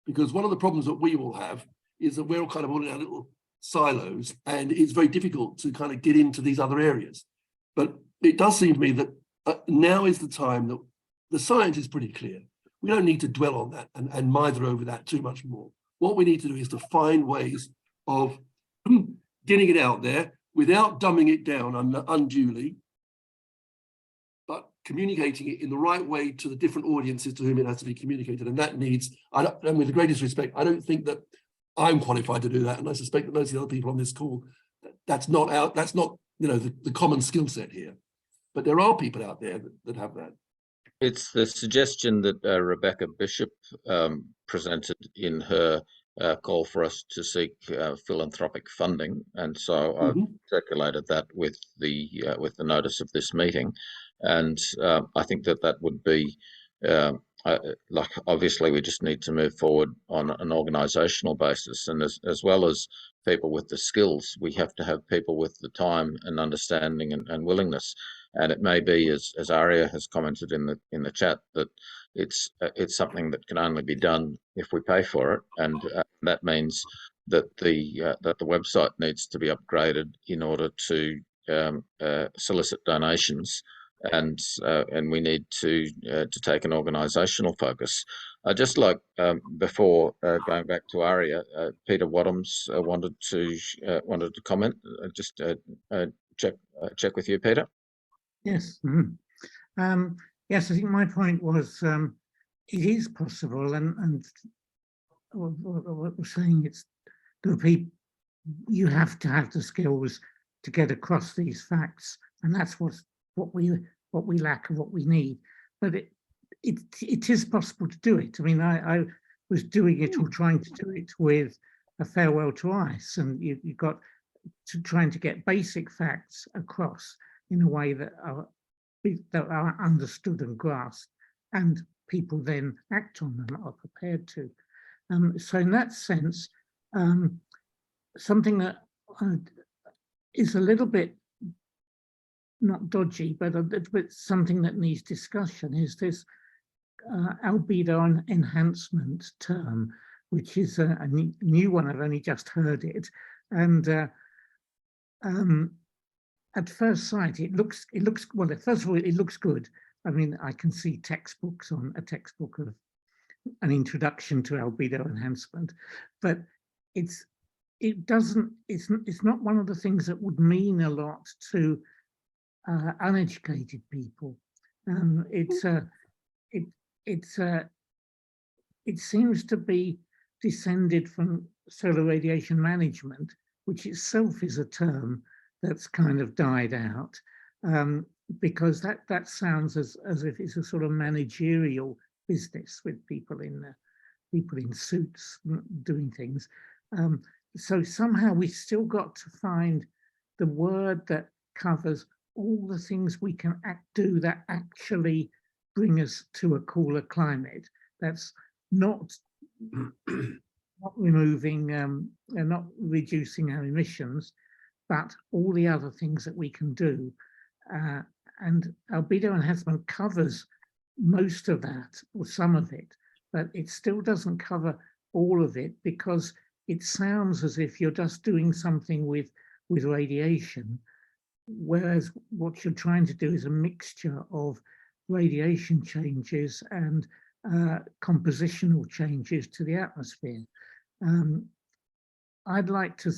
Because one of the problems that we will have is that we're all kind of all in our little silos, and it's very difficult to kind of get into these other areas. But it does seem to me that now is the time that the science is pretty clear. We don't need to dwell on that and mither over that too much more. What we need to do is to find ways of getting it out there without dumbing it down unduly, but communicating it in the right way to the different audiences to whom it has to be communicated. And that needs, and with the greatest respect, I don't think that I'm qualified to do that. And I suspect that most of the other people on this call, that's not the common skill set here. But there are people out there that have that. It's the suggestion that Rebecca Bishop presented in her call for us to seek philanthropic funding, and so I've circulated that with the notice of this meeting, and I think that would be like, obviously we just need to move forward on an organisational basis, and as well as people with the skills, we have to have people with the time and understanding and willingness. And it may be, as Aria has commented in the chat, that it's something that can only be done if we pay for it, and that means that the website needs to be upgraded in order to solicit donations, and we need to take an organisational focus. I just like before going back to Aria, Peter Wadhams wanted to comment. Just check with you, Peter. Yes. Yes, I think my point was it is possible, and what we're saying, it's the people, you have to have the skills to get across these facts, and that's what we lack and what we need. But it is possible to do it. I mean, I was doing it or trying to do it with A Farewell to Ice, and you got to trying to get basic facts across in a way that are understood and grasped, and people then act on them, are prepared to. So in that sense, something that is a little bit not dodgy, but a little bit something that needs discussion is this albedo enhancement term, which is a new one. I've only just heard it, and at first sight, it looks well. First of all, it looks good. I mean, I can see textbooks on a textbook of an introduction to albedo enhancement, but it's not one of the things that would mean a lot to uneducated people. It seems to be descended from solar radiation management, which itself is a term that's kind of died out, because that sounds as if it's a sort of managerial business with people in suits doing things. So somehow we still got to find the word that covers all the things we can do that actually bring us to a cooler climate. That's not removing and not reducing our emissions, but all the other things that we can do. And albedo enhancement covers most of that, or some of it, but it still doesn't cover all of it, because it sounds as if you're just doing something with radiation, whereas what you're trying to do is a mixture of radiation changes and compositional changes to the atmosphere. I'd like to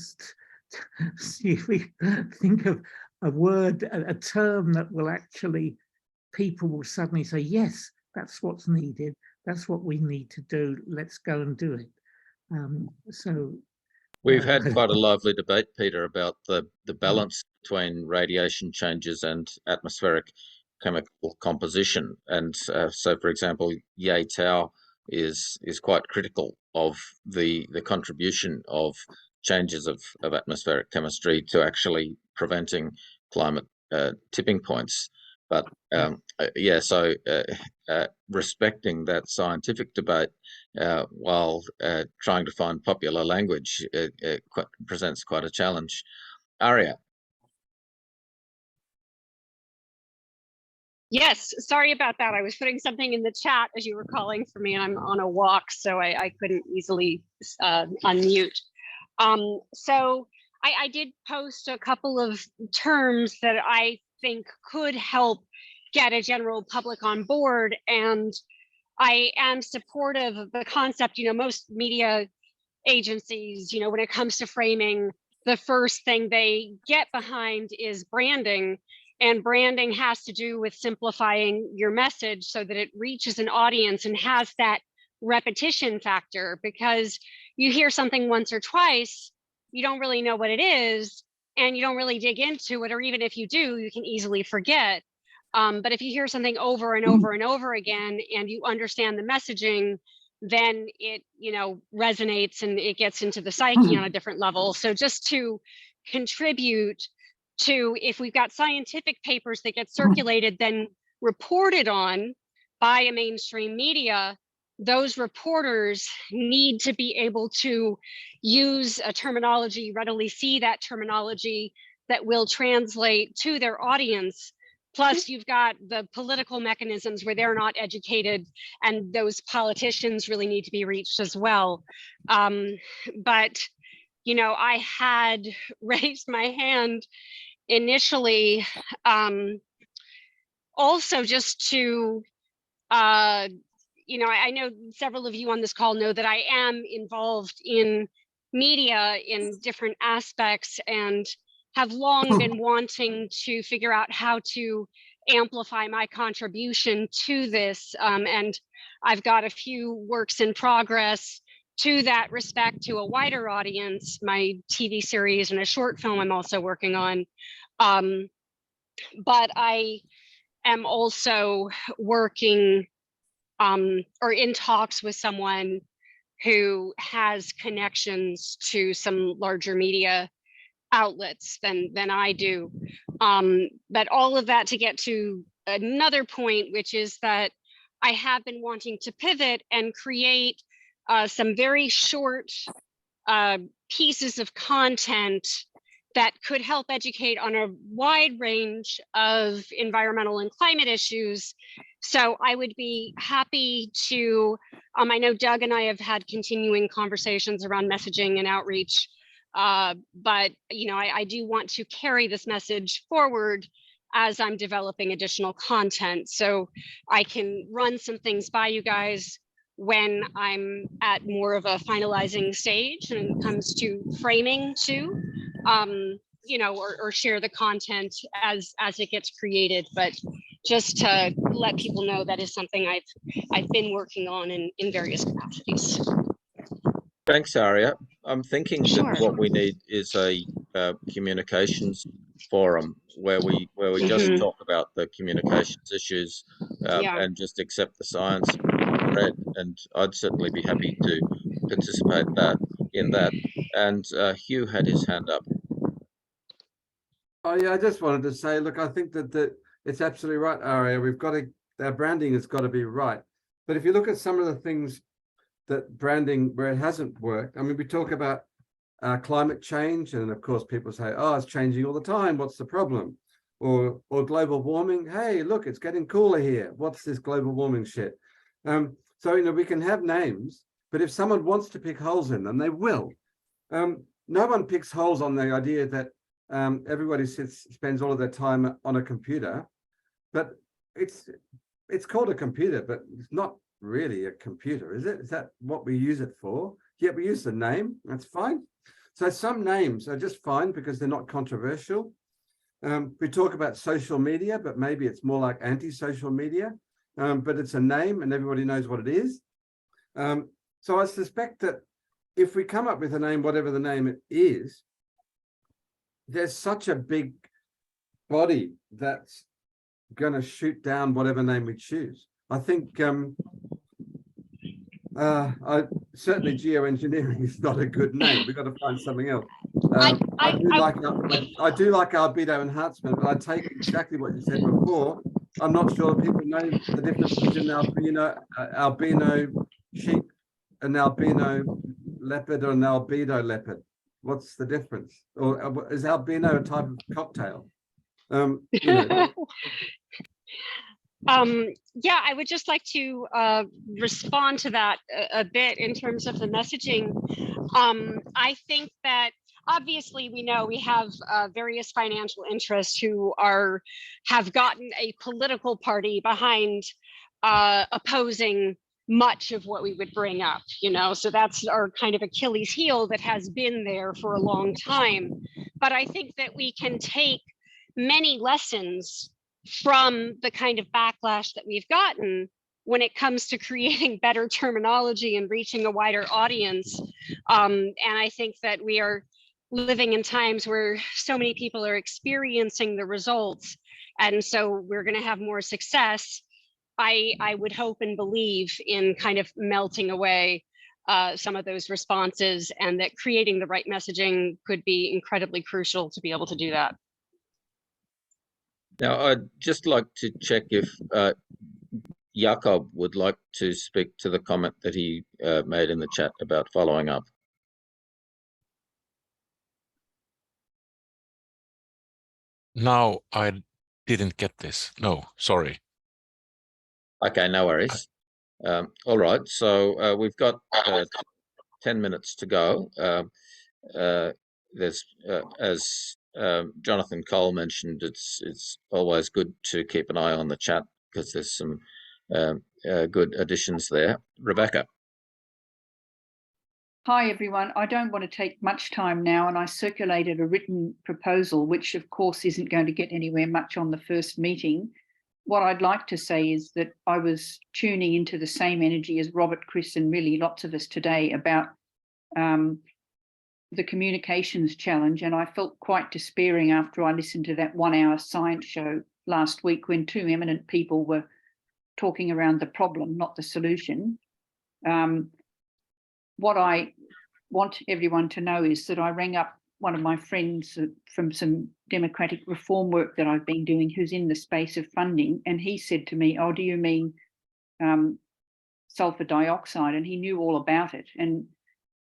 see if we think of a word, a term that will actually, people will suddenly say, yes, that's what's needed. That's what we need to do. Let's go and do it. So we've had quite a lively debate, Peter, about the balance between radiation changes and atmospheric chemical composition. And so, for example, Ye Tao is quite critical of the contribution of changes of atmospheric chemistry to actually preventing climate tipping points. But yeah, so respecting that scientific debate while trying to find popular language presents quite a challenge. Aria. Yes, sorry about that. I was putting something in the chat as you were calling for me, and I'm on a walk, so I couldn't easily unmute. So I did post a couple of terms that I think could help get a general public on board. And I am supportive of the concept. Most media agencies, when it comes to framing, the first thing they get behind is branding. And branding has to do with simplifying your message so that it reaches an audience and has that repetition factor, because you hear something once or twice, you don't really know what it is, and you don't really dig into it, or even if you do, you can easily forget. But if you hear something over and over and over again, and you understand the messaging, then it, resonates and it gets into the psyche on a different level. So just to contribute to, if we've got scientific papers that get circulated, then reported on by a mainstream media, those reporters need to be able to use a terminology, readily see that terminology that will translate to their audience. Plus, you've got the political mechanisms where they're not educated, and those politicians really need to be reached as well. But, I had raised my hand initially, also just to, I know several of you on this call know that I am involved in media in different aspects, and have long been wanting to figure out how to amplify my contribution to this. And I've got a few works in progress to that respect, to a wider audience, my TV series and a short film I'm also working on. But I am also working or in talks with someone who has connections to some larger media outlets than I do. But all of that to get to another point, which is that I have been wanting to pivot and create some very short pieces of content that could help educate on a wide range of environmental and climate issues. So I would be happy to, I know Doug and I have had continuing conversations around messaging and outreach, but I do want to carry this message forward as I'm developing additional content. So I can run some things by you guys when I'm at more of a finalizing stage and it comes to framing too, or share the content as it gets created. But just to let people know, that is something I've been working on in various capacities. Thanks, Aria. I'm thinking Sure. that what we need is a communications forum where we just talk about the communications issues and just accept the science read. And I'd certainly be happy to participate in that. And Hugh had his hand up. Oh yeah, I just wanted to say, look, I think that it's absolutely right, Aria. Our branding has got to be right. But if you look at some of the things that branding where it hasn't worked, I mean, we talk about climate change, and of course people say, oh, it's changing all the time, what's the problem? Or global warming, hey, look, it's getting cooler here, what's this global warming shit? So we can have names, but if someone wants to pick holes in them, they will. No one picks holes on the idea that everybody spends all of their time on a computer, but it's called a computer, but it's not really a computer, is it? Is that what we use it for? Yeah, we use the name, that's fine. So some names are just fine because they're not controversial. We talk about social media, but maybe it's more like anti-social media, but it's a name and everybody knows what it is. So I suspect that if we come up with a name, whatever the name it is, there's such a big body that's going to shoot down whatever name we choose. I think certainly geoengineering is not a good name. We've got to find something else. I do like albedo enhancement, but I take exactly what you said before. I'm not sure people know the difference between albino sheep, an albino leopard, or an albedo leopard. What's the difference? Or is albino a type of cocktail? Yeah, I would just like to respond to that a bit in terms of the messaging. I think that obviously we know we have various financial interests who have gotten a political party behind opposing much of what we would bring up, so that's our kind of Achilles heel that has been there for a long time. But I think that we can take many lessons from the kind of backlash that we've gotten when it comes to creating better terminology and reaching a wider audience. And I think that we are living in times where so many people are experiencing the results, and so we're going to have more success. I would hope and believe in kind of melting away some of those responses, and that creating the right messaging could be incredibly crucial to be able to do that. Now, I'd just like to check if Jakob would like to speak to the comment that he made in the chat about following up. No, I didn't get this. No, sorry. Okay, no worries. All right, so we've got 10 minutes to go. There's, as Jonathan Cole mentioned, it's always good to keep an eye on the chat because there's some good additions there. Rebecca. Hi, everyone. I don't want to take much time now, and I circulated a written proposal, which of course isn't going to get anywhere much on the first meeting. What I'd like to say is that I was tuning into the same energy as Robert, Chris, and really lots of us today about the communications challenge, and I felt quite despairing after I listened to that 1-hour science show last week when two eminent people were talking around the problem, not the solution. What I want everyone to know is that I rang up one of my friends from some democratic reform work that I've been doing, who's in the space of funding, and he said to me, "Oh, do you mean sulfur dioxide?" And he knew all about it, and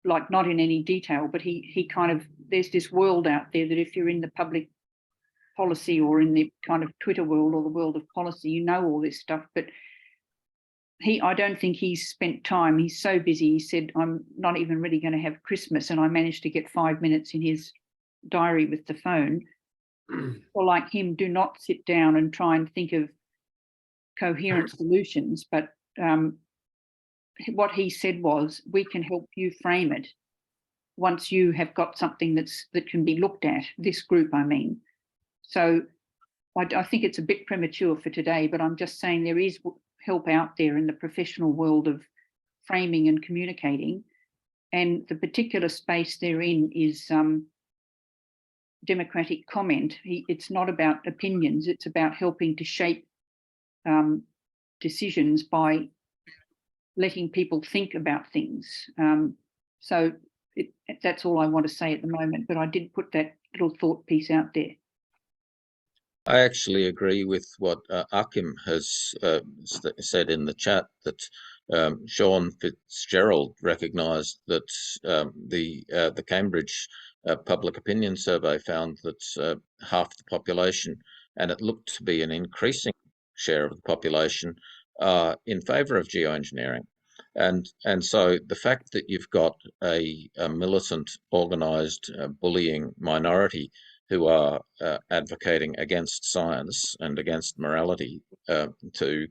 like not in any detail, but he kind of, there's this world out there that if you're in the public policy or in the kind of Twitter world or the world of policy, you know all this stuff, but I don't think he's spent time. He's so busy. He said, "I'm not even really going to have Christmas." And I managed to get 5 minutes in his diary with the phone. Or like him, do not sit down and try and think of coherent solutions. But what he said was, we can help you frame it once you have got something that can be looked at, this group, I mean. So I think it's a bit premature for today, but I'm just saying there is help out there in the professional world of framing and communicating, and the particular space they're in is democratic comment. It's not about opinions, it's about helping to shape decisions by letting people think about things. So that's all I want to say at the moment, but I did put that little thought piece out there. I actually agree with what Akim has said in the chat, that Sean Fitzgerald recognised that the Cambridge Public Opinion Survey found that half the population, and it looked to be an increasing share of the population, are in favour of geoengineering. And so the fact that you've got a militant, organised, bullying minority who are advocating against science and against morality to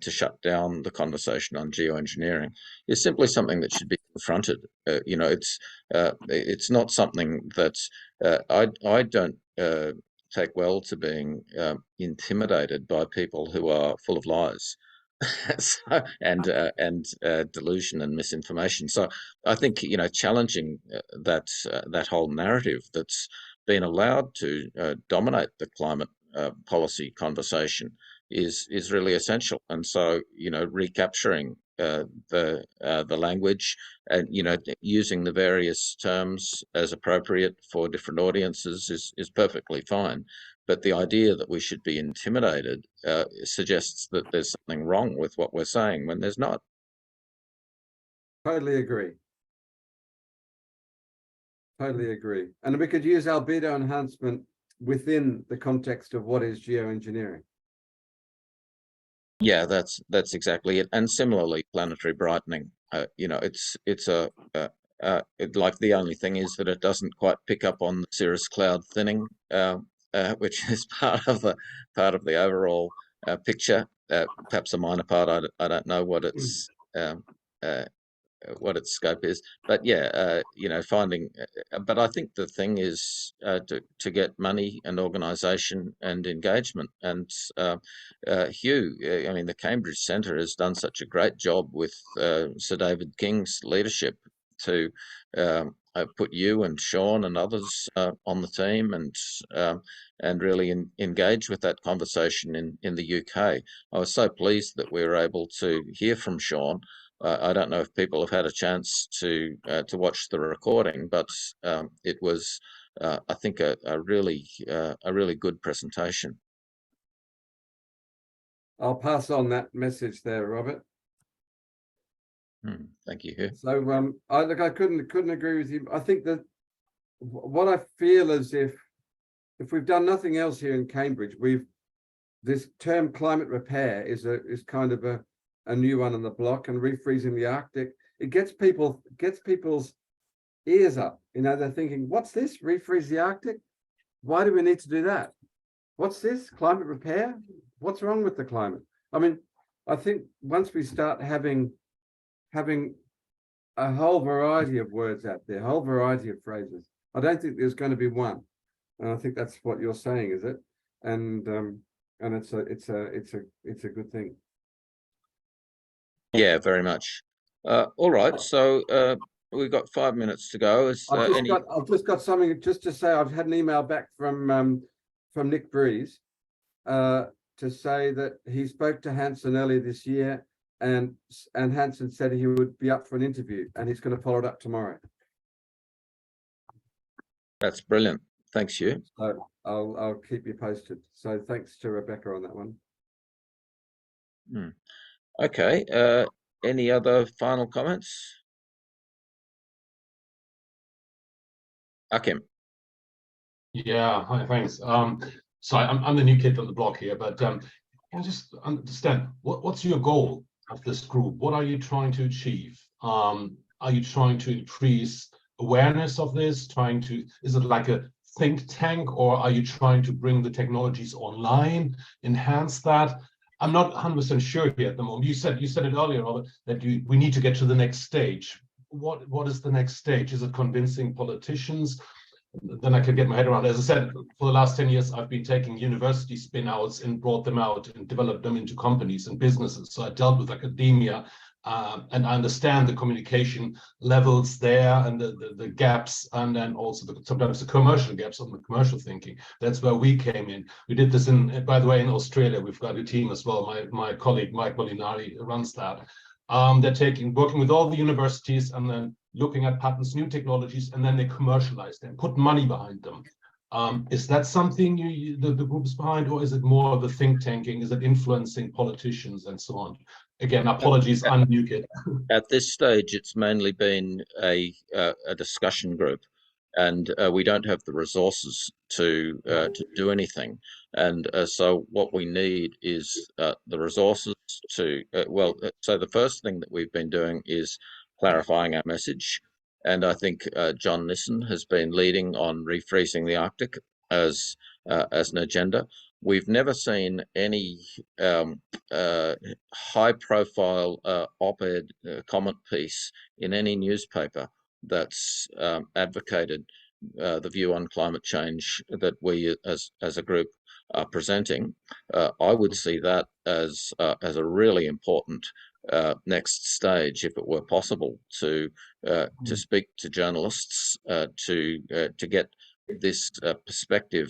shut down the conversation on geoengineering is simply something that should be confronted. It's not something that I don't take well to being intimidated by people who are full of lies. and delusion and misinformation. So I think challenging that whole narrative that's been allowed to dominate the climate policy conversation is really essential. And so recapturing the language and using the various terms as appropriate for different audiences is perfectly fine. But the idea that we should be intimidated suggests that there's something wrong with what we're saying when there's not. Totally agree. Totally agree. And we could use albedo enhancement within the context of what is geoengineering. Yeah, that's exactly it. And similarly, planetary brightening. It's a like the only thing is that it doesn't quite pick up on the cirrus cloud thinning, which is part of the overall picture. Perhaps a minor part. I don't know what its scope is, but yeah, finding. But I think the thing is to get money and organisation and engagement. And Hugh, I mean, the Cambridge Centre has done such a great job with Sir David King's leadership to put you and Sean and others on the team and really engage with that conversation in the UK. I was so pleased that we were able to hear from Sean. I don't know if people have had a chance to watch the recording, but it was, I think, a really good presentation. I'll pass on that message there, Robert. Thank you, Hugh. So I couldn't agree with you. I think that what I feel is if we've done nothing else here in Cambridge, this term climate repair is kind of a new one on the block, and refreezing the Arctic. It gets people's ears up. They're thinking, what's this? Refreeze the Arctic? Why do we need to do that? What's this? Climate repair? What's wrong with the climate? I mean, I think once we start having a whole variety of words out there, a whole variety of phrases, I don't think there's going to be one. And I think that's what you're saying, is it? And it's a good thing. Yeah, very much. All right, so we've got 5 minutes to go. I've just got something just to say. I've had an email back from Nick Breeze to say that he spoke to Hansen earlier this year, and Hansen said he would be up for an interview, and he's going to follow it up tomorrow. That's brilliant. Thanks, Hugh. So I'll keep you posted. So thanks to Rebecca on that one. Okay. Any other final comments? Akim. Yeah, hi, thanks. So I'm the new kid on the block here, but can I just understand what's your goal of this group? What are you trying to achieve? Are you trying to increase awareness of this? Is it like a think tank, or are you trying to bring the technologies online, enhance that? I'm not 100% sure here at the moment. You said it earlier, Robert, that we need to get to the next stage. What is the next stage? Is it convincing politicians? Then I can get my head around it. As I said, for the last 10 years, I've been taking university spin-outs and brought them out and developed them into companies and businesses. So I dealt with academia, and I understand the communication levels there and the gaps, and then also sometimes the commercial gaps on the commercial thinking. That's where we came in. We did this by the way, in Australia. We've got a team as well. My colleague, Mike Molinari, runs that. They're working with all the universities and then looking at patents, new technologies, and then they commercialize them, put money behind them. Is that something the group is behind, or is it more of the think tanking? Is it influencing politicians and so on? Again, apologies, I'm new kid. At this stage, it's mainly been a discussion group, and we don't have the resources to do anything. And so what we need is the resources to, so the first thing that we've been doing is clarifying our message. And I think John Nissen has been leading on refreezing the Arctic as an agenda. We've never seen any high-profile op-ed comment piece in any newspaper that's advocated the view on climate change that we as a group are presenting. I would see that as a really important next stage, if it were possible, to speak to journalists to get this perspective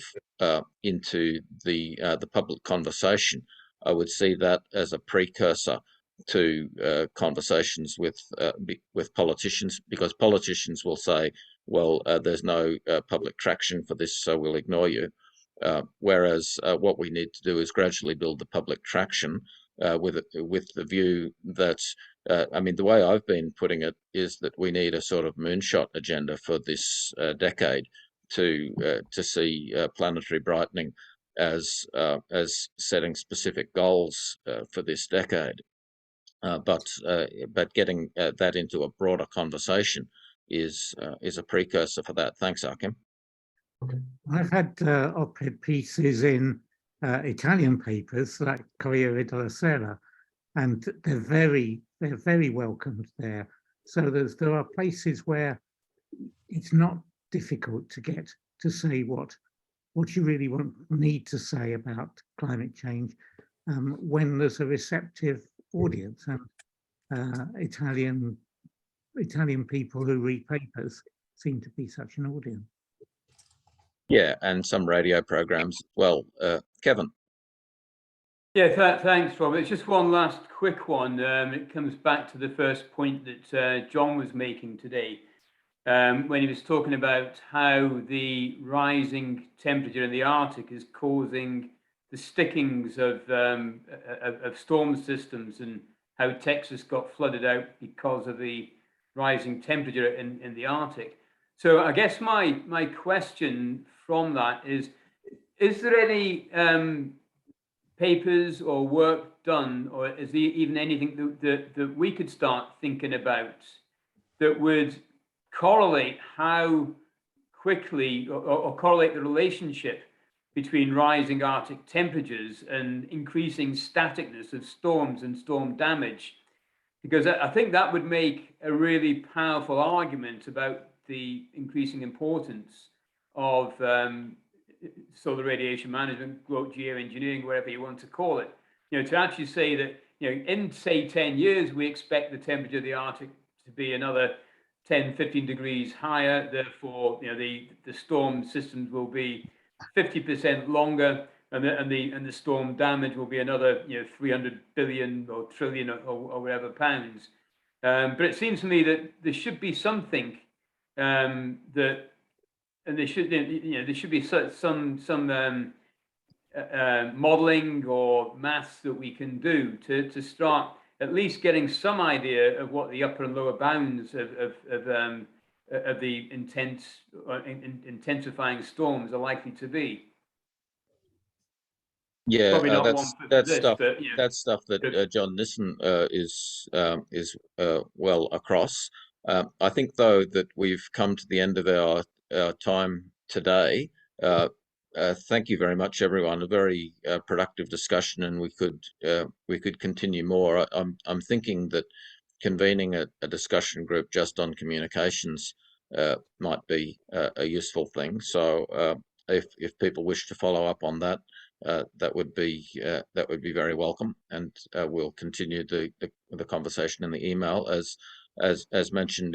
into the public conversation. I would see that as a precursor to conversations with politicians, because politicians will say, well, there's no public traction for this, so we'll ignore you. Whereas what we need to do is gradually build the public traction with the view that, I mean, the way I've been putting it is that we need a sort of moonshot agenda for this decade to see planetary brightening as setting specific goals for this decade, but getting that into a broader conversation is a precursor for that. Thanks, Achim. I've had op-ed pieces in Italian papers like Corriere della Sera, and they're very welcomed there. So there are places where it's not difficult to get to say what you really need to say about climate change when there's a receptive audience. And Italian people who read papers seem to be such an audience. Yeah, and some radio programs as well. Kevin. Yeah, thanks, Rob. It's just one last quick one. It comes back to the first point that John was making today, when he was talking about how the rising temperature in the Arctic is causing the stickings of storm systems, and how Texas got flooded out because of the rising temperature in the Arctic. So I guess my question from that is there any papers or work done, or is there even anything that we could start thinking about that would correlate how quickly, or correlate the relationship between rising Arctic temperatures and increasing staticness of storms and storm damage? Because I think that would make a really powerful argument about the increasing importance of solar radiation management, geoengineering, whatever you want to call it. To actually say that, in say 10 years, we expect the temperature of the Arctic to be another 10, 15 degrees higher. Therefore, the storm systems will be 50% longer, and the storm damage will be another 300 billion or trillion or whatever pounds. But it seems to me that there should be something and there should be some modeling or maths that we can do to start at least getting some idea of what the upper and lower bounds of the intensifying storms are likely to be. Yeah, that's stuff that John Nissen is well across. I think, though, that we've come to the end of our time today. Thank you very much, everyone. A very productive discussion, and we could continue more. I'm thinking that convening a discussion group just on communications might be a useful thing. So if people wish to follow up on that, that would be very welcome, and we'll continue the conversation in the email. As mentioned,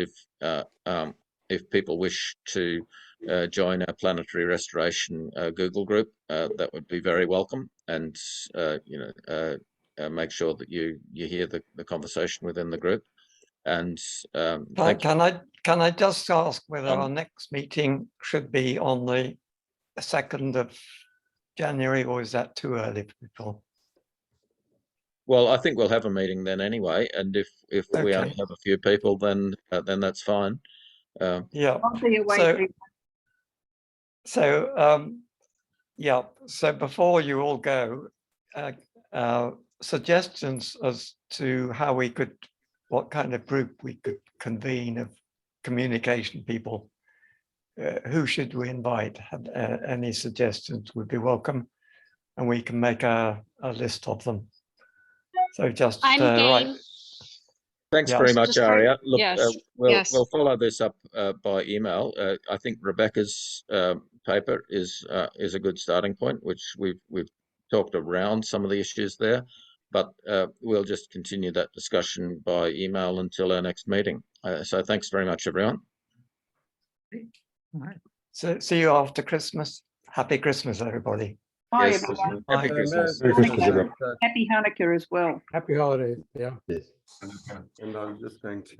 if people wish to join our Planetary Restoration Google group, that would be very welcome, and make sure that you hear the conversation within the group. And can I just ask whether our next meeting should be on the 2nd of January, or is that too early for people? Well, I think we'll have a meeting then anyway, and if we only have a few people, then that's fine. Yeah. So before you all go, suggestions as to how what kind of group we could convene of communication people. Who should we invite? Any suggestions would be welcome, and we can make a list of them. So just right. Thanks very much, Aria. Look, we'll follow this up by email. I think Rebecca's paper is a good starting point, which we've talked around some of the issues there, but we'll just continue that discussion by email until our next meeting. So thanks very much, everyone. All right. So see you after Christmas. Happy Christmas, everybody. Bye, Yes, everyone. Happy Christmas. Happy Hanukkah as well. Happy holidays. Yeah. And I'm just going to